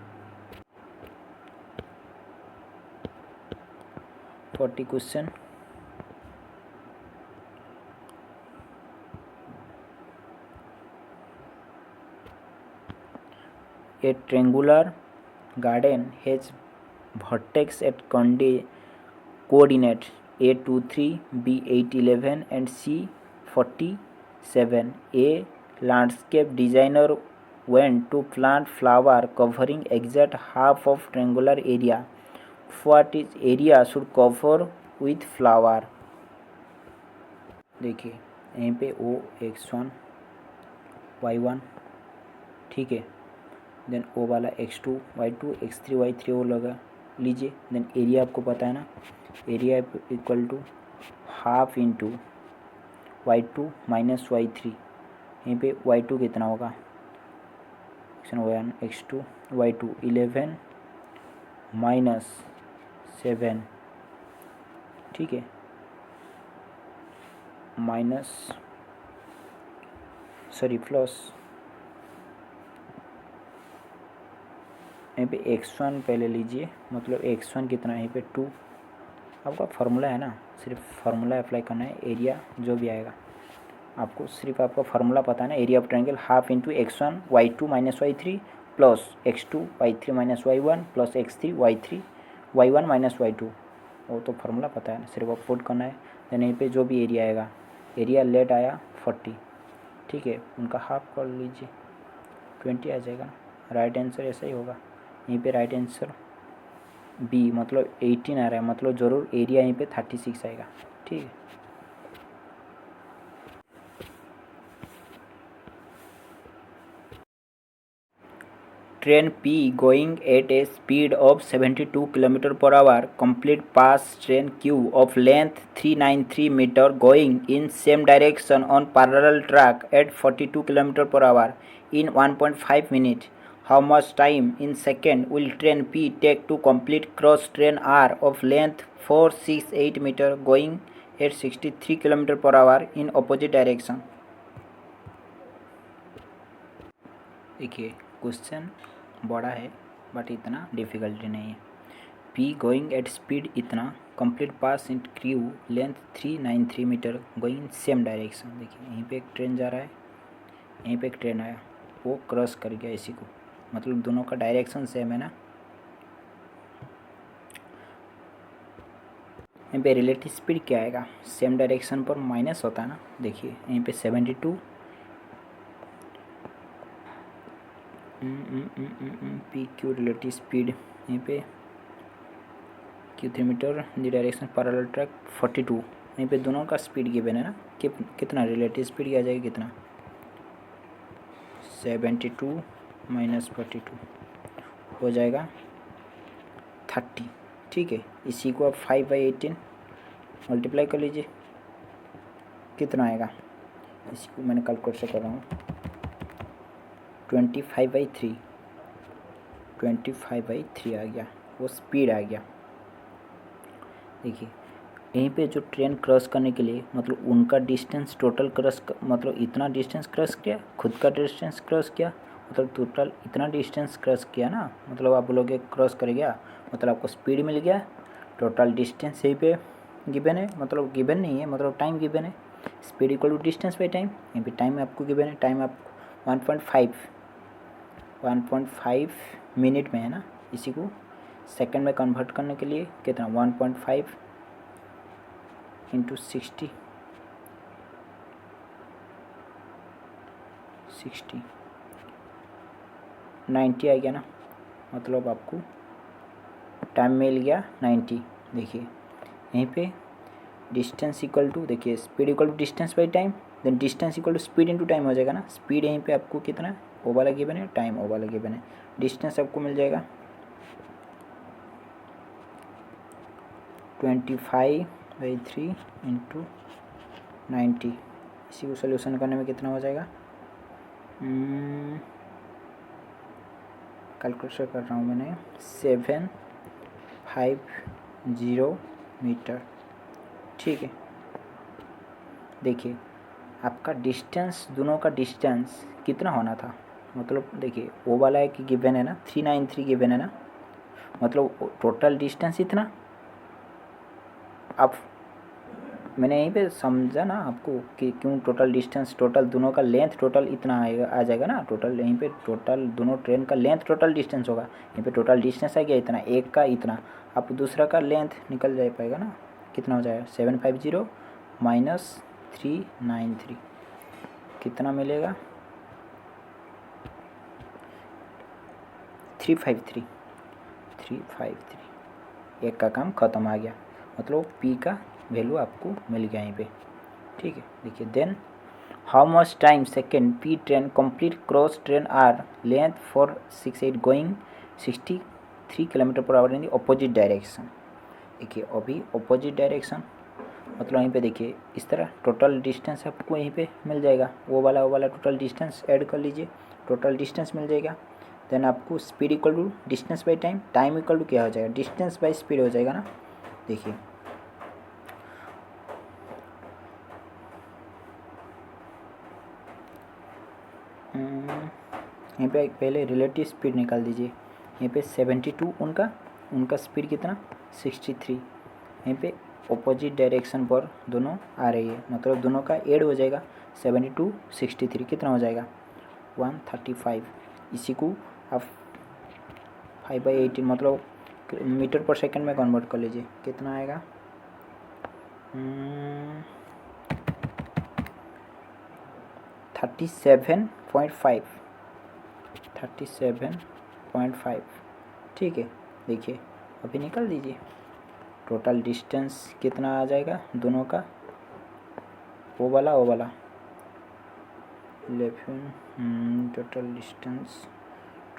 40 question, A triangular garden has vertex at coordinate A23, B811 and C47. A landscape designer went to plant flower covering exact half of triangular area. What is area should cover with flower? देखिए यहीं पे OX1 Y1, ठीक है। Then ओ वाला X2 Y2 X3 Y3 वो लगा लीजिए। Then area आपको पता है ना, area equal to half into Y2 - Y3, यहीं पे Y2 कितना होगा, X1 X2 y2 11 -7, ठीक है, प्लस यहाँ पे x1 पहले लीजिए, मतलब x1 कितना है यहाँ पे 2, आपका फार्मूला है ना, सिर्फ फार्मूला अप्लाई करना है, एरिया जो भी आएगा आपको सिर्फ आपका फार्मूला पता है ना, area of triangle half into x1 y2 minus y3 plus x2 y3 minus y1 plus x3 y1 minus y2, वो तो फार्मूला पता है ना, सिर्फ आप पुट करना है। देन यहीं पे जो भी एरिया आएगा, एरिया लेट आया 40, ठीक है, उनका हाफ कर लीजिए 20 आ जाएगा। राइट आंसर ऐसा ही होगा, यहीं पे राइट आंसर बी मतलब 18 आ रहा है, मतलब ज़रूर एरिया यहीं पे 36 आएगा, ठीक है। Train P going at a speed of 72 km/h complete pass train Q of length 393 meter going in same direction on parallel track at 42 km/h in 1.5 minutes. How much time in second will train P take to complete cross train R of length 468 meter going at 63 km/h in opposite direction? देखिए question बड़ा है but इतना difficulty नहीं है। P going at speed इतना, complete pass in Q length 393 metre going same direction. देखिए यहीं पे एक ट्रेन जा रहा है, यहीं पे एक ट्रेन आया, वो क्रॉस कर गया इसी को, मतलब दोनों का डायरेक्शन सेम है ना। यहीं पे रिलेटिव स्पीड क्या आएगा, सेम डायरेक्शन पर माइनस होता है ना। देखिए यहीं पे 72 पी क्यू रिलेटिव स्पीड, यहीं पे Q3 meter the direction parallel track 42, यहीं पे दोनों का स्पीड गिवन है ना, कितना रिलेटिव स्पीड आ जाएगी, कितना 72 माइनस 42 हो जाएगा 30, ठीक है। इसी को आप 5/18 मल्टीप्लाई कर लीजिए, कितना आएगा, इसी को मैंने कैलकुलेट से कर रहा हूँ, 25/3 आ गया, वो स्पीड आ गया। देखिए यहीं पे जो ट्रेन क्रॉस करने के लिए, मतलब उनका डिस्टेंस टोटल क्रॉस, मतलब इतना डिस्टेंस क्रॉस किया, खुद का डिस्टेंस क्रॉस किया, मतलब टोटल इतना डिस्टेंस क्रॉस किया ना, मतलब आप बोलोगे क्रॉस कर गया, मतलब आपको स्पीड मिल गया। टोटल डिस्टेंस यहीं पे गिवन है, मतलब गिवन नहीं है, मतलब टाइम गिवन है, speed equal to distance by time. यहीं पे टाइम आपको गिवन है, टाइम आपको 1.5 मिनट में है ना, इसी को सेकंड में कन्वर्ट करने के लिए कितना 1.5 इंटू 60 90 आ गया ना, मतलब आपको टाइम मिल गया 90। देखिए यहीं पे डिस्टेंस इक्वल टू, देखिए speed equal to distance by time, then distance equal to speed into time हो जाएगा ना। स्पीड यहीं पे आपको कितना है, ओ वाला गिवन है, टाइम ओ वाला गिवन है, डिस्टेंस आपको मिल जाएगा 25/3 इंटू 90। इसी को सोल्यूशन करने में कितना हो जाएगा, कैलकुलेशन कर रहा हूँ मैंने, 750 मीटर, ठीक है। देखिए आपका डिस्टेंस, दोनों का डिस्टेंस कितना होना था, मतलब देखिए वो वाला है कि गिवन है ना 393 गिवन है ना, मतलब टोटल डिस्टेंस इतना। अब मैंने यहीं पे समझा ना आपको कि क्यों टोटल डिस्टेंस, टोटल दोनों का लेंथ टोटल इतना आएगा, आ जाएगा ना, टोटल यहीं पे टोटल दोनों ट्रेन का लेंथ टोटल डिस्टेंस होगा, यहीं पे टोटल डिस्टेंस आ गया इतना, एक का इतना, अब दूसरा का लेंथ निकल जा पाएगा ना, कितना हो जाएगा 750 माइनस 393, कितना मिलेगा 353, एक का काम ख़त्म आ गया, मतलब P का वैल्यू आपको मिल गया यहीं पे, ठीक है। देखिए then how much time second P train complete cross train R length 468 going 63 km/h in the opposite direction. देखिए अभी अपोजिट डायरेक्शन, मतलब यहीं पे देखिए इस तरह टोटल डिस्टेंस आपको यहीं पे मिल जाएगा, वो वाला टोटल डिस्टेंस ऐड कर लीजिए, टोटल डिस्टेंस मिल जाएगा। देन आपको speed equal to distance by time, time equal to क्या हो जाएगा, डिस्टेंस बाई स्पीड हो जाएगा ना। देखिए यहाँ पे पहले रिलेटिव स्पीड निकाल दीजिए। यहाँ पे 72 उनका स्पीड कितना 63। यहाँ पे ऑपोजिट डायरेक्शन पर दोनों आ रही है, मतलब दोनों का ऐड हो जाएगा। 72 63 कितना हो जाएगा 135। इसी को आप 5/18 मतलब मीटर पर सेकंड में कन्वर्ट कर लीजिए, कितना आएगा 37.5 37.5। ठीक है, देखिए अभी निकाल दीजिए टोटल डिस्टेंस कितना आ जाएगा दोनों का, वो वाला 11 टोटल डिस्टेंस,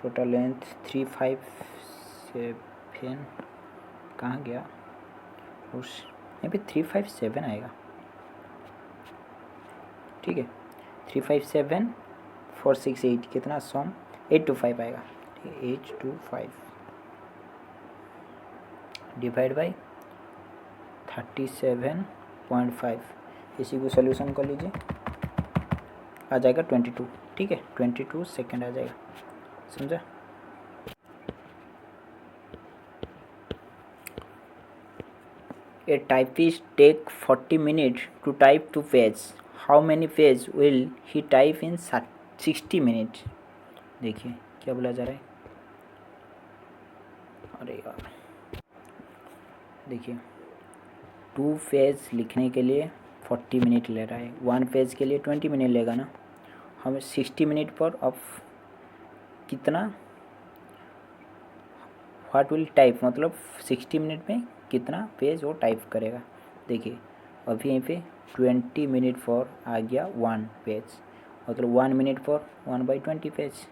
टोटल लेंथ 357 कहाँ गया उस, यहाँ पे 357 आएगा। ठीक है 357 468 कितना सम 825 आएगा। ठीक है 825 डिवाइड बाई 37.5, इसी को सोल्यूशन कर लीजिए, आ जाएगा 22। ठीक है 22 सेकेंड आ जाएगा, समझा। A typist take 40 minutes to type 2 pages. How many pages will he type in 60 minutes? देखिए क्या बोला जा रहा है, अरे यार देखिए 2 पेज लिखने के लिए 40 मिनट ले रहा है, 1 पेज के लिए 20 मिनट लेगा ना। हमें 60 मिनट पर अब कितना व्हाट विल टाइप, मतलब 60 मिनट में कितना पेज वो टाइप करेगा। देखिए अभी यहीं पे 20 मिनट फॉर आ गया 1 पेज, मतलब 1 मिनट फॉर 1/20 पेज।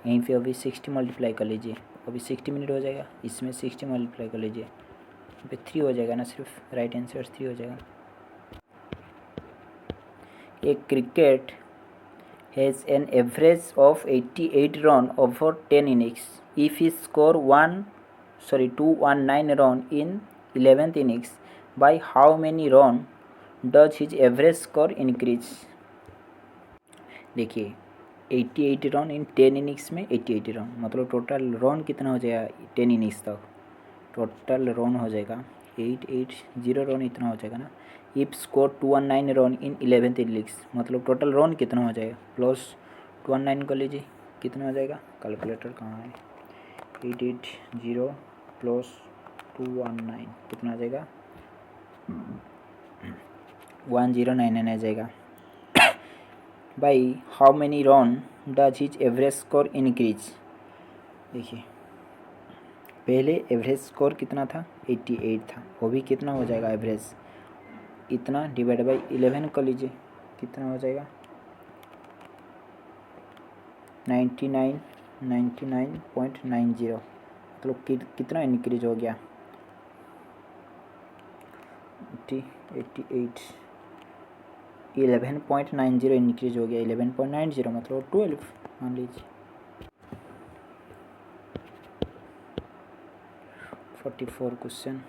यहीं पे अभी 60 मल्टीप्लाई कर लीजिए, अभी 60 मिनट हो जाएगा, इसमें 60 मल्टीप्लाई कर लीजिए, यहाँ पे 3 हो जाएगा ना, सिर्फ राइट आंसर 3 हो जाएगा। एक cricket has an average of 88 run over 10 innings. If he score 219 run in 11th innings, by how many run does his average score increase? देखिए 88 रन इन 10 इनिंग्स में 88 रन, मतलब टोटल रन कितना हो जाएगा 10 innings तक, total run हो जाएगा 880 run इतना हो जाएगा ना। If score 219 run in 11th innings, मतलब टोटल रन कितना हो जाएगा, प्लस 219 कर लीजिए, कितना हो जाएगा, कैलकुलेटर कहाँ है, 880 प्लस 219 कितना आ जाएगा 1099 आ जाएगा। By how many run does his average score increase. देखिए पहले एवरेज स्कोर कितना था 88 था, वो भी कितना हो जाएगा एवरेज, इतना डिवाइड बाई 11 कर लीजिए, कितना हो जाएगा 99.90, मतलब कितना इंक्रीज हो गया 88 11.90 इंक्रीज हो गया, 11.90 मतलब 12 मान लीजिए। 44 question.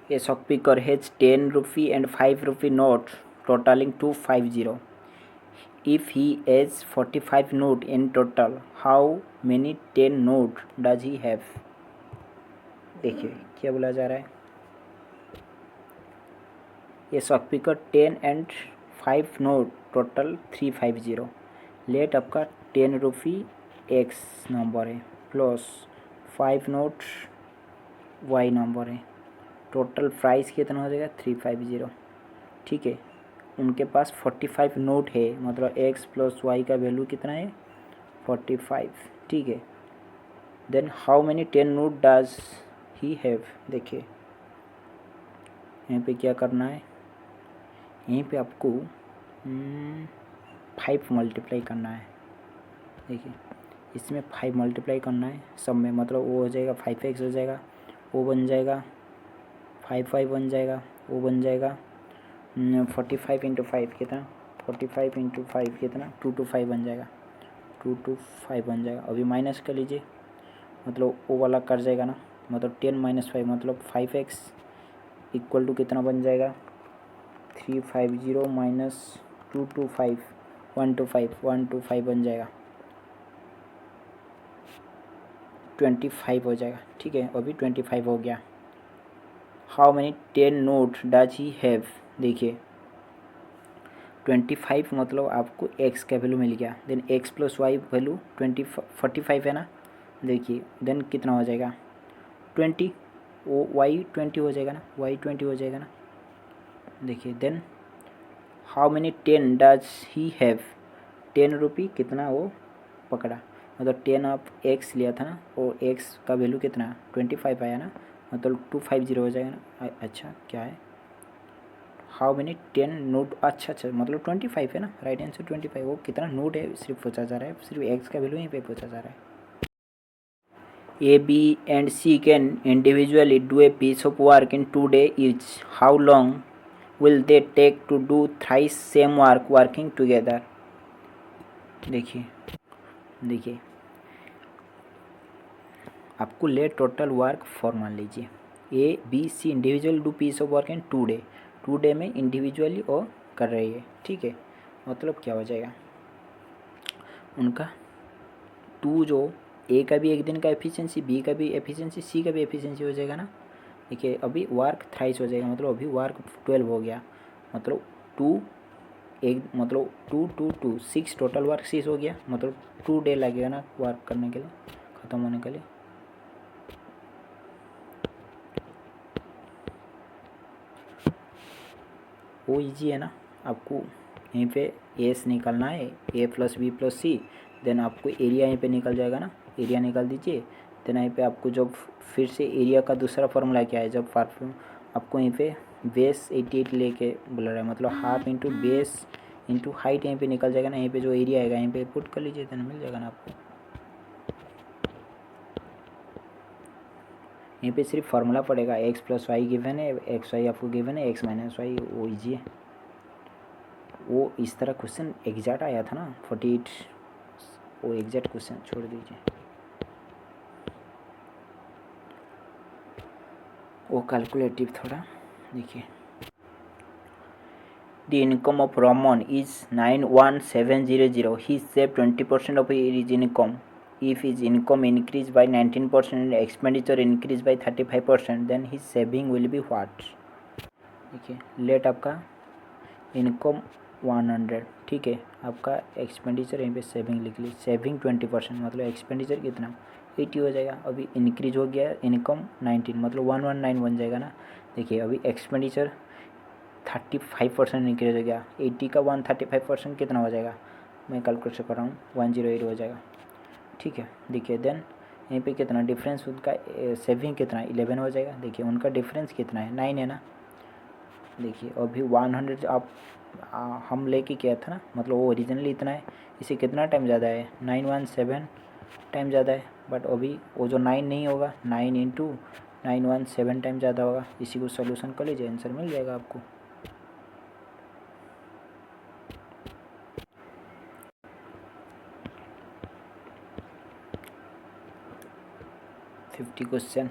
A shopkeeper has 10 rupee and 5 rupee notes totaling 250. If he has 45 notes in total, how many 10 notes does he have? देखिए क्या बोला जा रहा है, A shopkeeper 10 and 5 note total 350। Late आपका 10 रुपी एक्स नंबर है प्लस 5 नोट वाई नंबर है, total price कितना हो जाएगा 350। ठीक है उनके पास 45 नोट है, मतलब एक्स प्लस वाई का वैल्यू कितना है 45। ठीक है then how many 10 note does he have. देखिए यहाँ पे क्या करना है, यहीं पे आपको 5 मल्टीप्लाई करना है। देखिए इसमें 5 मल्टीप्लाई करना है सब में, मतलब वो हो जाएगा 5x हो जाएगा, वो बन जाएगा 5 बन जाएगा, वो बन जाएगा 45 × 5 कितना 45 × 5 कितना 225 बन जाएगा। 225 बन जाएगा। अभी माइनस कर लीजिए, मतलब वो वाला कट जाएगा ना, मतलब 10 - 5 मतलब 5x इक्वल टू कितना बन जाएगा, 350 - 225 125 बन जाएगा, 25 हो जाएगा। ठीक है, अभी 25 हो गया। How many 10 note does he have, देखिए 25 मतलब आपको x का वैल्यू मिल गया, देन x + y वैल्यू 45 है ना, देखिए देन कितना हो जाएगा 20, वो y 20 हो जाएगा ना, y 20 हो जाएगा ना। देखिए then how many 10 does he have, 10 रुपये कितना वो पकड़ा, मतलब 10 आप x लिया था ना, और x का वैल्यू कितना 25 आया ना, मतलब 250 हो जाएगा ना। अच्छा क्या है, हाउ मैनी 10 नोट, अच्छा मतलब 25 है ना, राइट आंसर 25। वो कितना नोट है सिर्फ पूछा जा रहा है, सिर्फ x का वैल्यू यहीं पे पूछा जा रहा है। A, B and C can individually do a piece of work in 2 days each. How long will they take to do thrice same work working together? देखिए आपको ले टोटल वर्क फॉर मान लीजिए A, B, C individual do piece of work in 2 day, 2 day में individually और कर रही है। ठीक है, मतलब क्या हो जाएगा उनका 2 जो A का भी एक दिन का एफिशिएंसी, B का भी एफिशिएंसी, C का भी एफिशिएंसी हो जाएगा ना। देखिए अभी वर्क थ्राइस हो जाएगा, मतलब अभी वर्क 12 हो गया, मतलब 2 एक मतलब 2 2 2 6 टोटल वर्क 6 हो गया, मतलब 2 डे लगेगा ना वर्क करने के लिए, ख़त्म होने के लिए। वो इजी है ना, आपको यहीं पे एस निकालना है, A + B + C, देन आपको एरिया यहीं पे निकल जाएगा ना, एरिया निकाल दीजिए। देन यहीं पे आपको जब फिर से एरिया का दूसरा फॉर्मूला क्या है, जब आपको यहीं पे बेस 88 लेके बोला रहा है, मतलब half into base into height यहीं पे निकल जाएगा ना, यहीं पे जो एरिया आएगा यहीं पे पुट कर लीजिए, देन मिल जाएगा ना आपको। यहीं पे सिर्फ फार्मूला पड़ेगा, x + y गिवन है, xy आपको गिवन है, x - y, वो ईजी है। वो इस तरह क्वेश्चन एग्जैक्ट आया था ना 48, वो एग्जैक्ट क्वेश्चन छोड़ दीजिए, वो कैलकुलेटिव थोड़ा। देखिए the income of Raman is 91700, he save 20% of his income, if his income increase by 19% and expenditure increase by 35%, then his saving will be what। देखिए लेट आपका इनकम 100, ठीक है, आपका एक्सपेंडिचर यहीं पे सेविंग लिख लीजिए, सेविंग 20%, मतलब एक्सपेंडिचर कितना 80 हो जाएगा। अभी इंक्रीज हो गया इनकम 19, मतलब 119 बन जाएगा ना। देखिए अभी एक्सपेंडिचर 35% इंक्रीज हो गया, 80 का 135% कितना हो जाएगा, मैं कैलकुलेट कर रहा हूँ, 108 हो जाएगा। ठीक है, देखिए देन यहीं पे कितना डिफरेंस उनका सेविंग कितना 11 हो जाएगा। देखिए उनका डिफरेंस कितना है 9 है ना। देखिए अभी 100 आप हम लेके किया था ना, मतलब वो ओरिजिनली इतना है, इसे कितना टाइम ज़्यादा है 917 टाइम ज़्यादा है, बट अभी वो जो 9 नहीं होगा, 9 × 917 टाइम ज़्यादा होगा। इसी को सोल्यूशन कर लीजिए, आंसर मिल जाएगा आपको। Question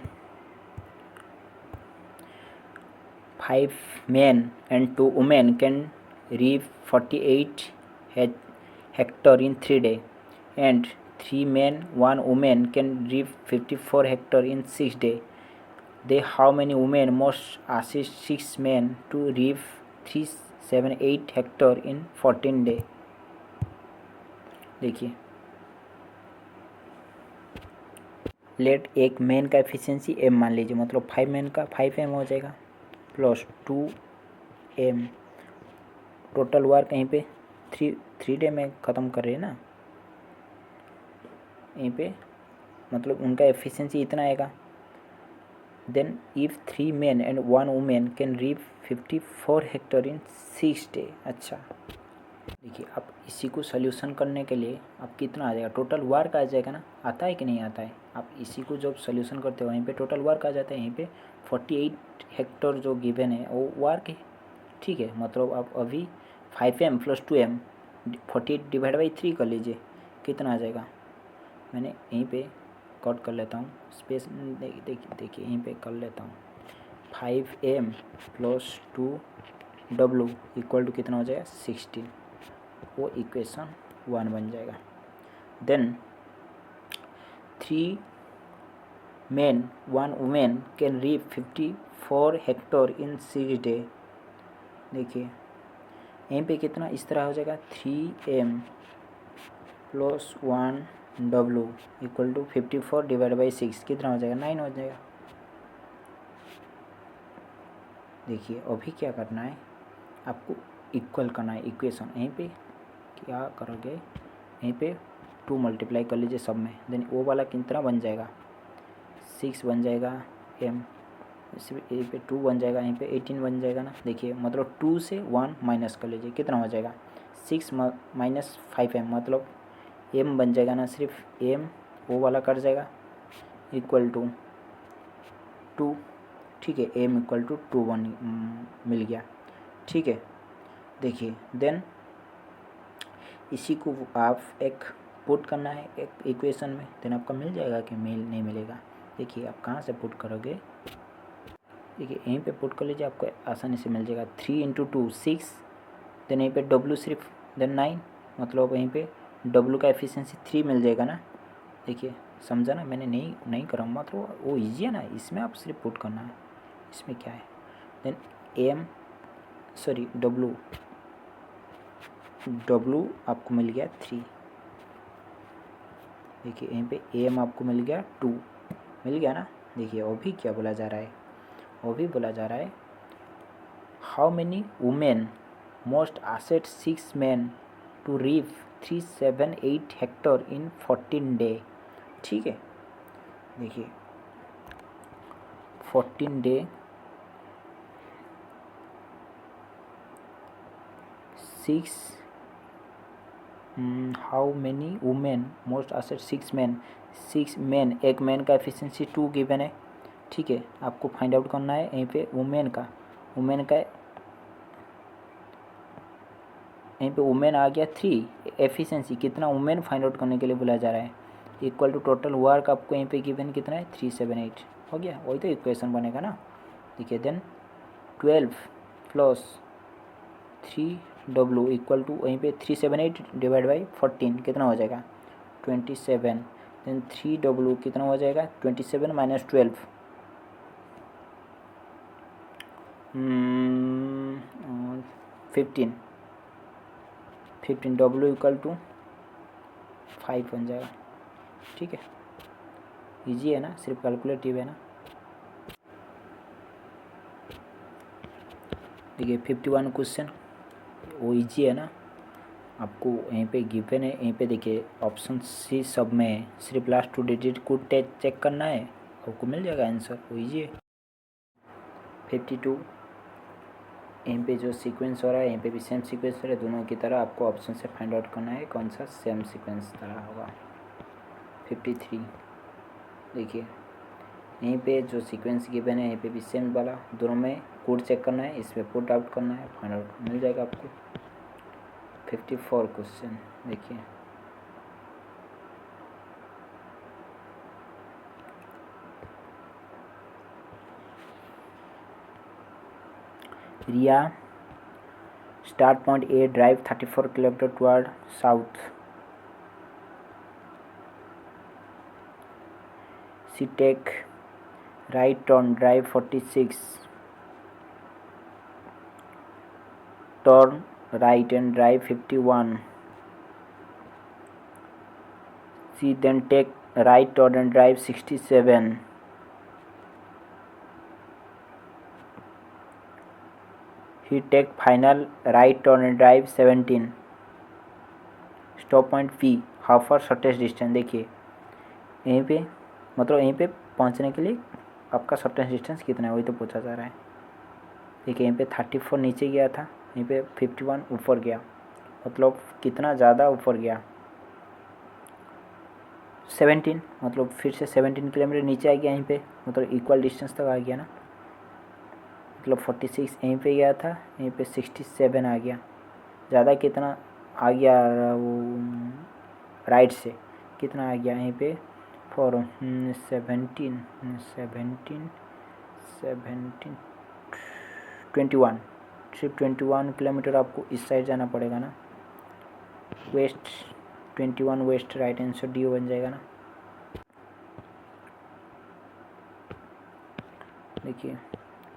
5 men and 2 women can reap 48 hectare in 3 days, and 3 men 1 woman can reap 54 hectare in 6 days. They how many women must assist 6 men to reap 378 hectare in 14 days? देखिए late एक man का efficiency m मान लीजिए, मतलब 5 man का 5m हो जाएगा plus 2m, total work यहीं पे 3 डे में ख़त्म कर रहे हैं ना यहीं पे, मतलब उनका एफिशिएंसी इतना आएगा। Then if 3 men and 1 woman can reap 54 hectare in 6 day. अच्छा देखिए आप इसी को सोल्यूशन करने के लिए आप कितना आ जाएगा, टोटल वर्क आ जाएगा ना, आता है कि नहीं आता है। आप इसी को जब सोल्यूशन करते हो वहीं पे टोटल वर्क आ जाता है, यहीं पे 48 हेक्टर जो गिवन है वो वर्क है। ठीक है, मतलब आप अभी 5m + 2m 48 डिवाइड बाई 3 कर लीजिए, कितना आ जाएगा, मैंने यहीं पे कट कर लेता हूँ, स्पेस देखिए यहीं पे कर लेता हूँ। 5m plus 2w equal to कितना हो जाएगा 16, वो इक्वेशन 1 बन जाएगा। Then 3 men 1 woman can reap 54 hectare in 6 day. देखिए यहीं पे कितना इस तरह हो जाएगा 3m plus 1w equal to 54 divide by 6 कितना हो जाएगा 9 हो जाएगा। देखिए अभी क्या करना है, आपको इक्वल करना है इक्वेशन। यहीं पे क्या करोगे, यहीं पे 2 मल्टीप्लाई कर लीजिए सब में, देन वो वाला कितना बन जाएगा 6 बन जाएगा m, यहीं पे 2 बन जाएगा, यहीं पे 18 बन जाएगा ना। देखिए मतलब 2 से 1 माइनस कर लीजिए कितना हो जाएगा 6 माइनस 5m मतलब m बन जाएगा ना, सिर्फ m वो वाला कट जाएगा इक्वल टू 2। ठीक है, m इक्वल टू 2 मिल गया। ठीक है, देखिए देन इसी को आप एक पुट करना है एक इक्वेशन में, देन आपका मिल जाएगा कि नहीं मिलेगा। देखिए आप कहाँ से पुट करोगे, देखिए यहीं पे पुट कर लीजिए, आपको आसानी से मिल जाएगा। 3 इंटू 2 6, देन यहीं पे w सिर्फ, देन 9 मतलब यहीं पे w का एफिशिएंसी 3 मिल जाएगा ना। देखिए समझा ना, मैंने नहीं करा मतलब वो ईजी है ना, इसमें आप सिर्फ पुट करना है, इसमें क्या है। देन w आपको मिल गया 3। देखिए यहीं पे am आपको मिल गया 2, मिल गया ना। देखिए अभी क्या बोला जा रहा है, अभी बोला जा रहा है how many women must assist 6 men to reap 378 hectare in 14 day. ठीक है, देखिए 14 day 6 how many women must assist 6 men, 6 men, एक मैन का एफिशिएंसी 2 गिवन है। ठीक है, आपको फाइंड आउट करना है यहीं पे वुमेन का यहीं पे वुमेन आ गया 3, एफिशिएंसी कितना वुमेन फाइंड आउट करने के लिए बोला जा रहा है इक्वल टू टोटल वर्क आपको यहीं पे गिवन कितना है 378 हो गया, वही तो इक्वेशन बनेगा ना। देखिए then 12 plus 3w equal to वहीं पे 378 डिवाइड बाई 14 कितना हो जाएगा 27, देन 3w कितना हो जाएगा 27 माइनस 12 15 w इक्वल टू 5 बन जाएगा। ठीक है, इजी है ना, सिर्फ कैलकुलेटिव है ना। देखिए 51 क्वेश्चन वो इजी है ना, आपको यहीं पे गिवन है, यहीं पे देखिए ऑप्शन सी सब में है, सिर्फ लास्ट 2 डिजिट को चेक करना है, आपको मिल जाएगा आंसर, वो इजी है। 52 यहीं पे जो सीक्वेंस हो रहा है यहीं पे भी सेम सीक्वेंस हो रहा है, दोनों की तरह आपको ऑप्शन से फाइंड आउट करना है कौन सा सेम सीक्वेंस तरह होगा। 53 देखिए यहीं पे जो सीक्वेंस गिवन है यहीं पे भी सेम वाला, दोनों में कोड चेक करना है, इसमें पुट आउट करना है, फाइंड आउट मिल जाएगा आपको। 54 क्वेश्चन देखिए Riya start point A drive 34 kilometre toward south, she take right turn drive 46, turn right and drive 51, she then take right turn and drive 67, he take final right turn and drive 17, stop point P how far shortest distance। देखिए यहीं पे मतलब यहीं पे पहुंचने के लिए आपका शॉर्टेस्ट डिस्टेंस कितना है वही तो पूछा जा रहा है। देखिए यहीं पे 34 नीचे गया था, यहीं पे 51 ऊपर गया, मतलब कितना ज़्यादा ऊपर गया 17, मतलब फिर से 17 किलोमीटर नीचे आ गया यहीं पे, मतलब इक्वल डिस्टेंस तक आ गया ना। मतलब 46 यहीं पे गया था, यहीं पे 67 आ गया, ज़्यादा कितना आ गया वो राइट से कितना आ गया यहीं पे फॉर 21 सिर्फ 21 किलोमीटर आपको इस साइड जाना पड़ेगा ना, west 21 west, right answer D बन जाएगा ना। देखिए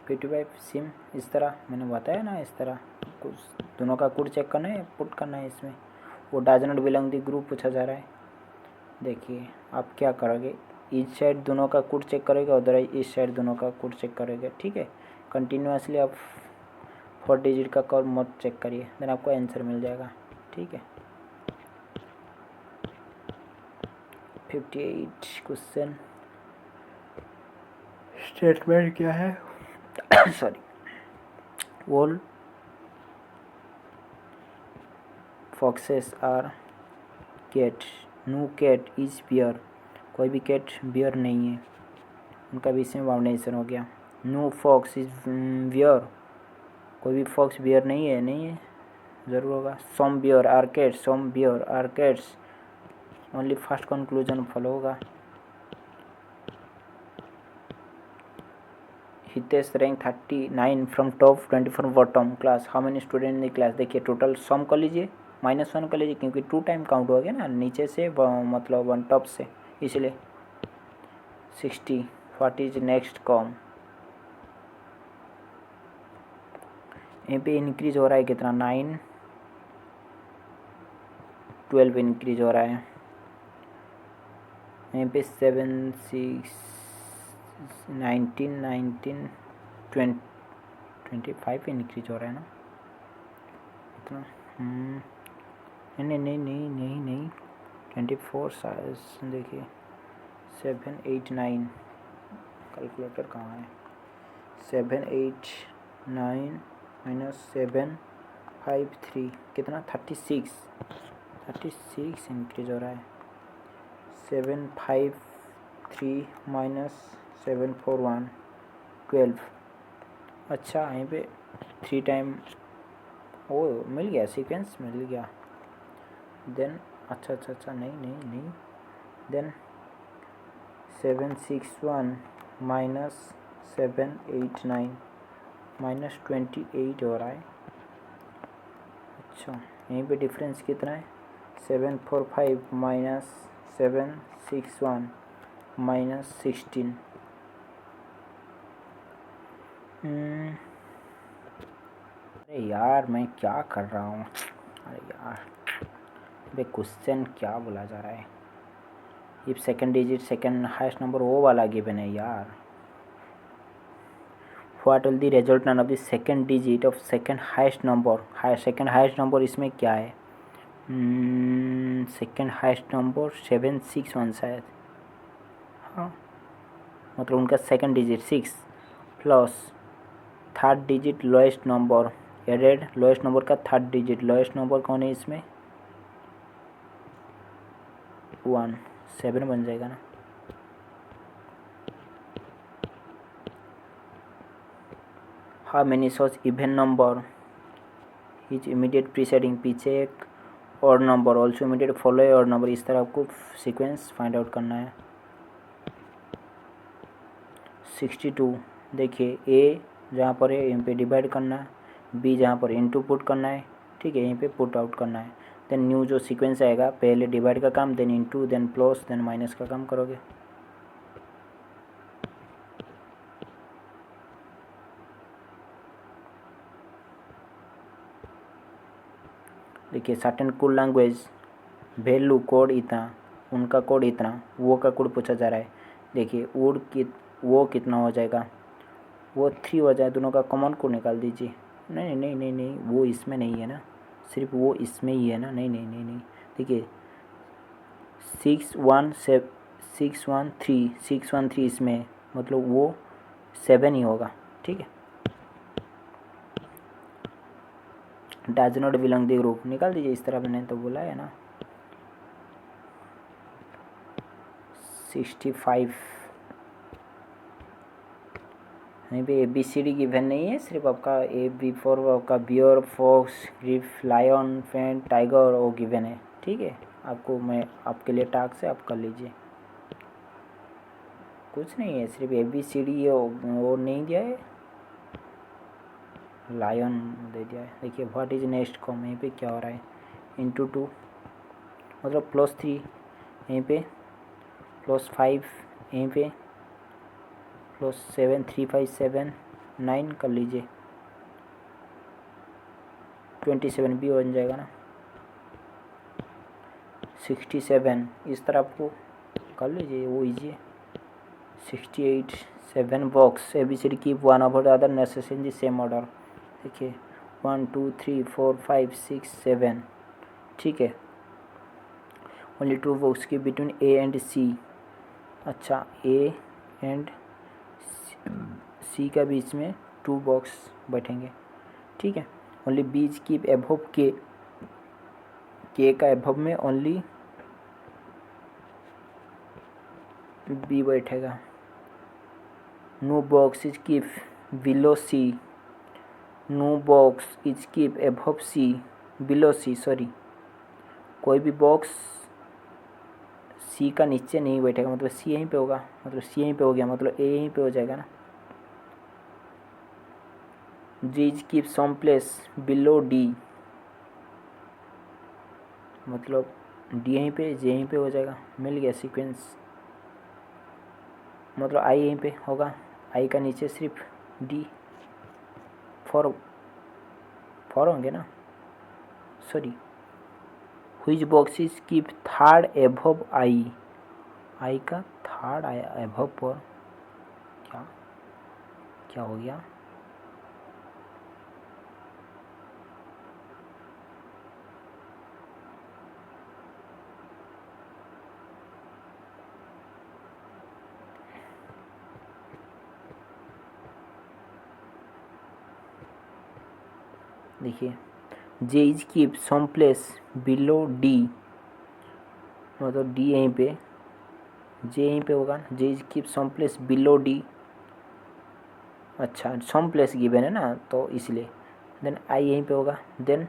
P25 सिम इस तरह मैंने बताया ना, इस तरह कुछ दोनों का कोड चेक करना है, पुट करना है इसमें। वो does not belong the group पूछा जा रहा है। देखिए आप क्या करोगे, इस साइड दोनों का कोड चेक करोगे, उधर इस साइड दोनों का कोड चेक करोगे, ठीक है। कंटिन्यूसली आप 4 डिजिट का कोड मत चेक करिए, देन आपको आंसर मिल जाएगा, ठीक है। 58 क्वेश्चन स्टेटमेंट क्या है sorry, all foxes are cat, no cat is bear, कोई भी कैट बियर नहीं है, उनका भी इसमें बाउंडेशन हो गया। नो फॉक्स इज बियर, कोई भी फॉक्स बियर नहीं है, ज़रूर होगा। Some bear are cats, some bear are cats, only first conclusion follow होगा। Hitesh rank 39 from top 20 from bottom class, how many student in class. देखिए टोटल सम कर लीजिए, -1 कर लीजिए, क्योंकि 2 टाइम काउंट हो गया ना, नीचे से मतलब 1 टॉप से, इसलिए 60। व्हाट इज नेक्स्ट कॉम, यहाँ पे इंक्रीज हो रहा है कितना, 9 12 इंक्रीज हो रहा है। यहाँ पे 7 6 19 25 इंक्रीज हो रहा है ना इतना। नहीं 24 देखिए 7 8 9, कैलकुलेटर कहाँ है, 7 8 9 -7 5 3 कितना 36 इंक्रीज हो रहा है। 7 5 3 -7 4 1 12। अच्छा यहीं पे 3 टाइम ओ मिल गया, सीक्वेंस मिल गया। देन अच्छा नहीं देन 7 6 1 -7 8 9 -28 हो रहा है। अच्छा यहीं पे डिफरेंस कितना है, 7 4 5 -7 6 1 -16। अरे यार मैं क्या कर रहा हूँ, अरे यार बे क्वेश्चन क्या बोला जा रहा है, if second digit second highest number वो वाला गिवन है यार। What will the resultant of the second digit of second highest number, second highest number इसमें क्या है, सेकंड हाईएस्ट नंबर 761 शायद, हाँ मतलब उनका second digit 6 plus third digit lowest number added, lowest number का थर्ड डिजिट, लोएस्ट नंबर कौन है इसमें 1, 7 बन जाएगा ना। How many such even number is immediate preceding, पीछे एक और नंबर ऑल्सो इमीडिएट फॉलो और नंबर, इस तरह आपको सीक्वेंस फाइंड आउट करना है। 62 देखिए ए जहाँ पर है यहीं पे डिवाइड करना है, बी जहाँ पर इनटू पुट करना है, ठीक है, यहीं पे पुट आउट करना है। देन न्यू जो सीक्वेंस आएगा, पहले डिवाइड का काम, then into, then plus, then minus का काम करोगे। देखिए certain code language value code इतना, उनका कोड इतना, वो का कोड पूछा जा रहा है। देखिए वो कितना हो जाएगा, वो 3 हो जाए, दोनों का कॉमन कोड निकाल दीजिए। नहीं वो इसमें नहीं है ना, सिर्फ वो इसमें ही है ना, नहीं देखिए 613 इसमें, मतलब वो 7 ही होगा, ठीक है। Does not belong the group निकाल दीजिए, इस तरह मैंने तो बोला है ना। 65 यहीं पे ABCD गिवन नहीं है, सिर्फ आपका A फॉर आपका बियर, फॉक्स, ग्रिफ, लायन, फैन, टाइगर वो गिवन है, ठीक है। आपको मैं आपके लिए टास्क है, आप कर लीजिए। कुछ नहीं है, सिर्फ ABCD वो नहीं दिया है, लायन दे दिया है। देखिए व्हाट इज नेक्स्ट कॉम, यहीं पे क्या हो रहा है, इंटू 2 मतलब +3, यहीं पे +5, यहीं पे +7, 3 5 7 9 कर लीजिए, 27 भी बन जाएगा ना, 67 इस तरह आपको कर लीजिए, वो ईजी है। 68 7 box ABCD keep 1 over the other necessary in the same order. देखिए 1 2 3 4 5 6 7, ठीक है। ओनली 2 बॉक्स की बिटवीन A एंड C। अच्छा A एंड C का बीच में 2 बॉक्स बैठेंगे, ठीक है। ओनली बीच कीप एबव के का एबव में ओनली B बैठेगा। No box is keep below C, no box is keep above C below C, sorry कोई भी बॉक्स C का नीचे नहीं बैठेगा, मतलब C यहीं पे होगा, मतलब C यहीं पे हो गया, मतलब A यहीं पे हो जाएगा ना। G is keep some place below D, मतलब D यहीं पे, J यहीं पे हो जाएगा, मिल गया सीक्वेंस। मतलब I यहीं पे होगा, I का नीचे सिर्फ D, 4 होंगे ना, sorry. Which box is keep third above I का थर्ड एबव पर क्या क्या हो गया, देखिए J is keep some place below D, मतलब D यहीं पे, J यहीं पे होगा, J is keep some place below D। अच्छा सम प्लेस गिवन है ना, तो इसलिए देन I यहीं पे होगा। Then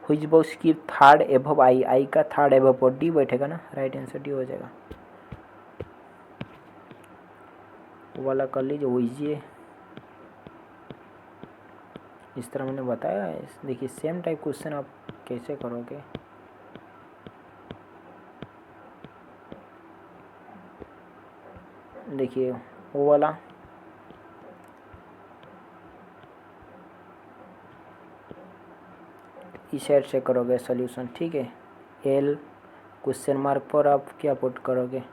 which box keep third above I का थर्ड एबव पर D बैठेगा ना, राइट आंसर D हो जाएगा। वो वाला कर लीजिए, वो ईजी है, इस तरह मैंने बताया है। देखिए सेम टाइप क्वेश्चन आप कैसे करोगे, देखिए वो वाला इस साइड से करोगे सॉल्यूशन, ठीक है। L क्वेश्चन मार्क पर आप क्या पुट करोगे,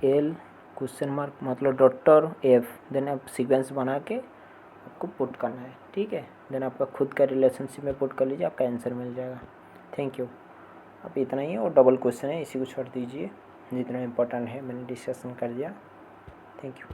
L क्वेश्चन मार्क मतलब डॉटर F, देन आप सीक्वेंस बना के आपको पुट करना है, ठीक है। देन आपका खुद का रिलेशनशिप में पुट कर लीजिए, आपका आंसर मिल जाएगा। Thank you. अब इतना ही है, और डबल क्वेश्चन है, इसी को छोड़ दीजिए, जितना इम्पोर्टेंट है मैंने डिस्कशन कर दिया। Thank you.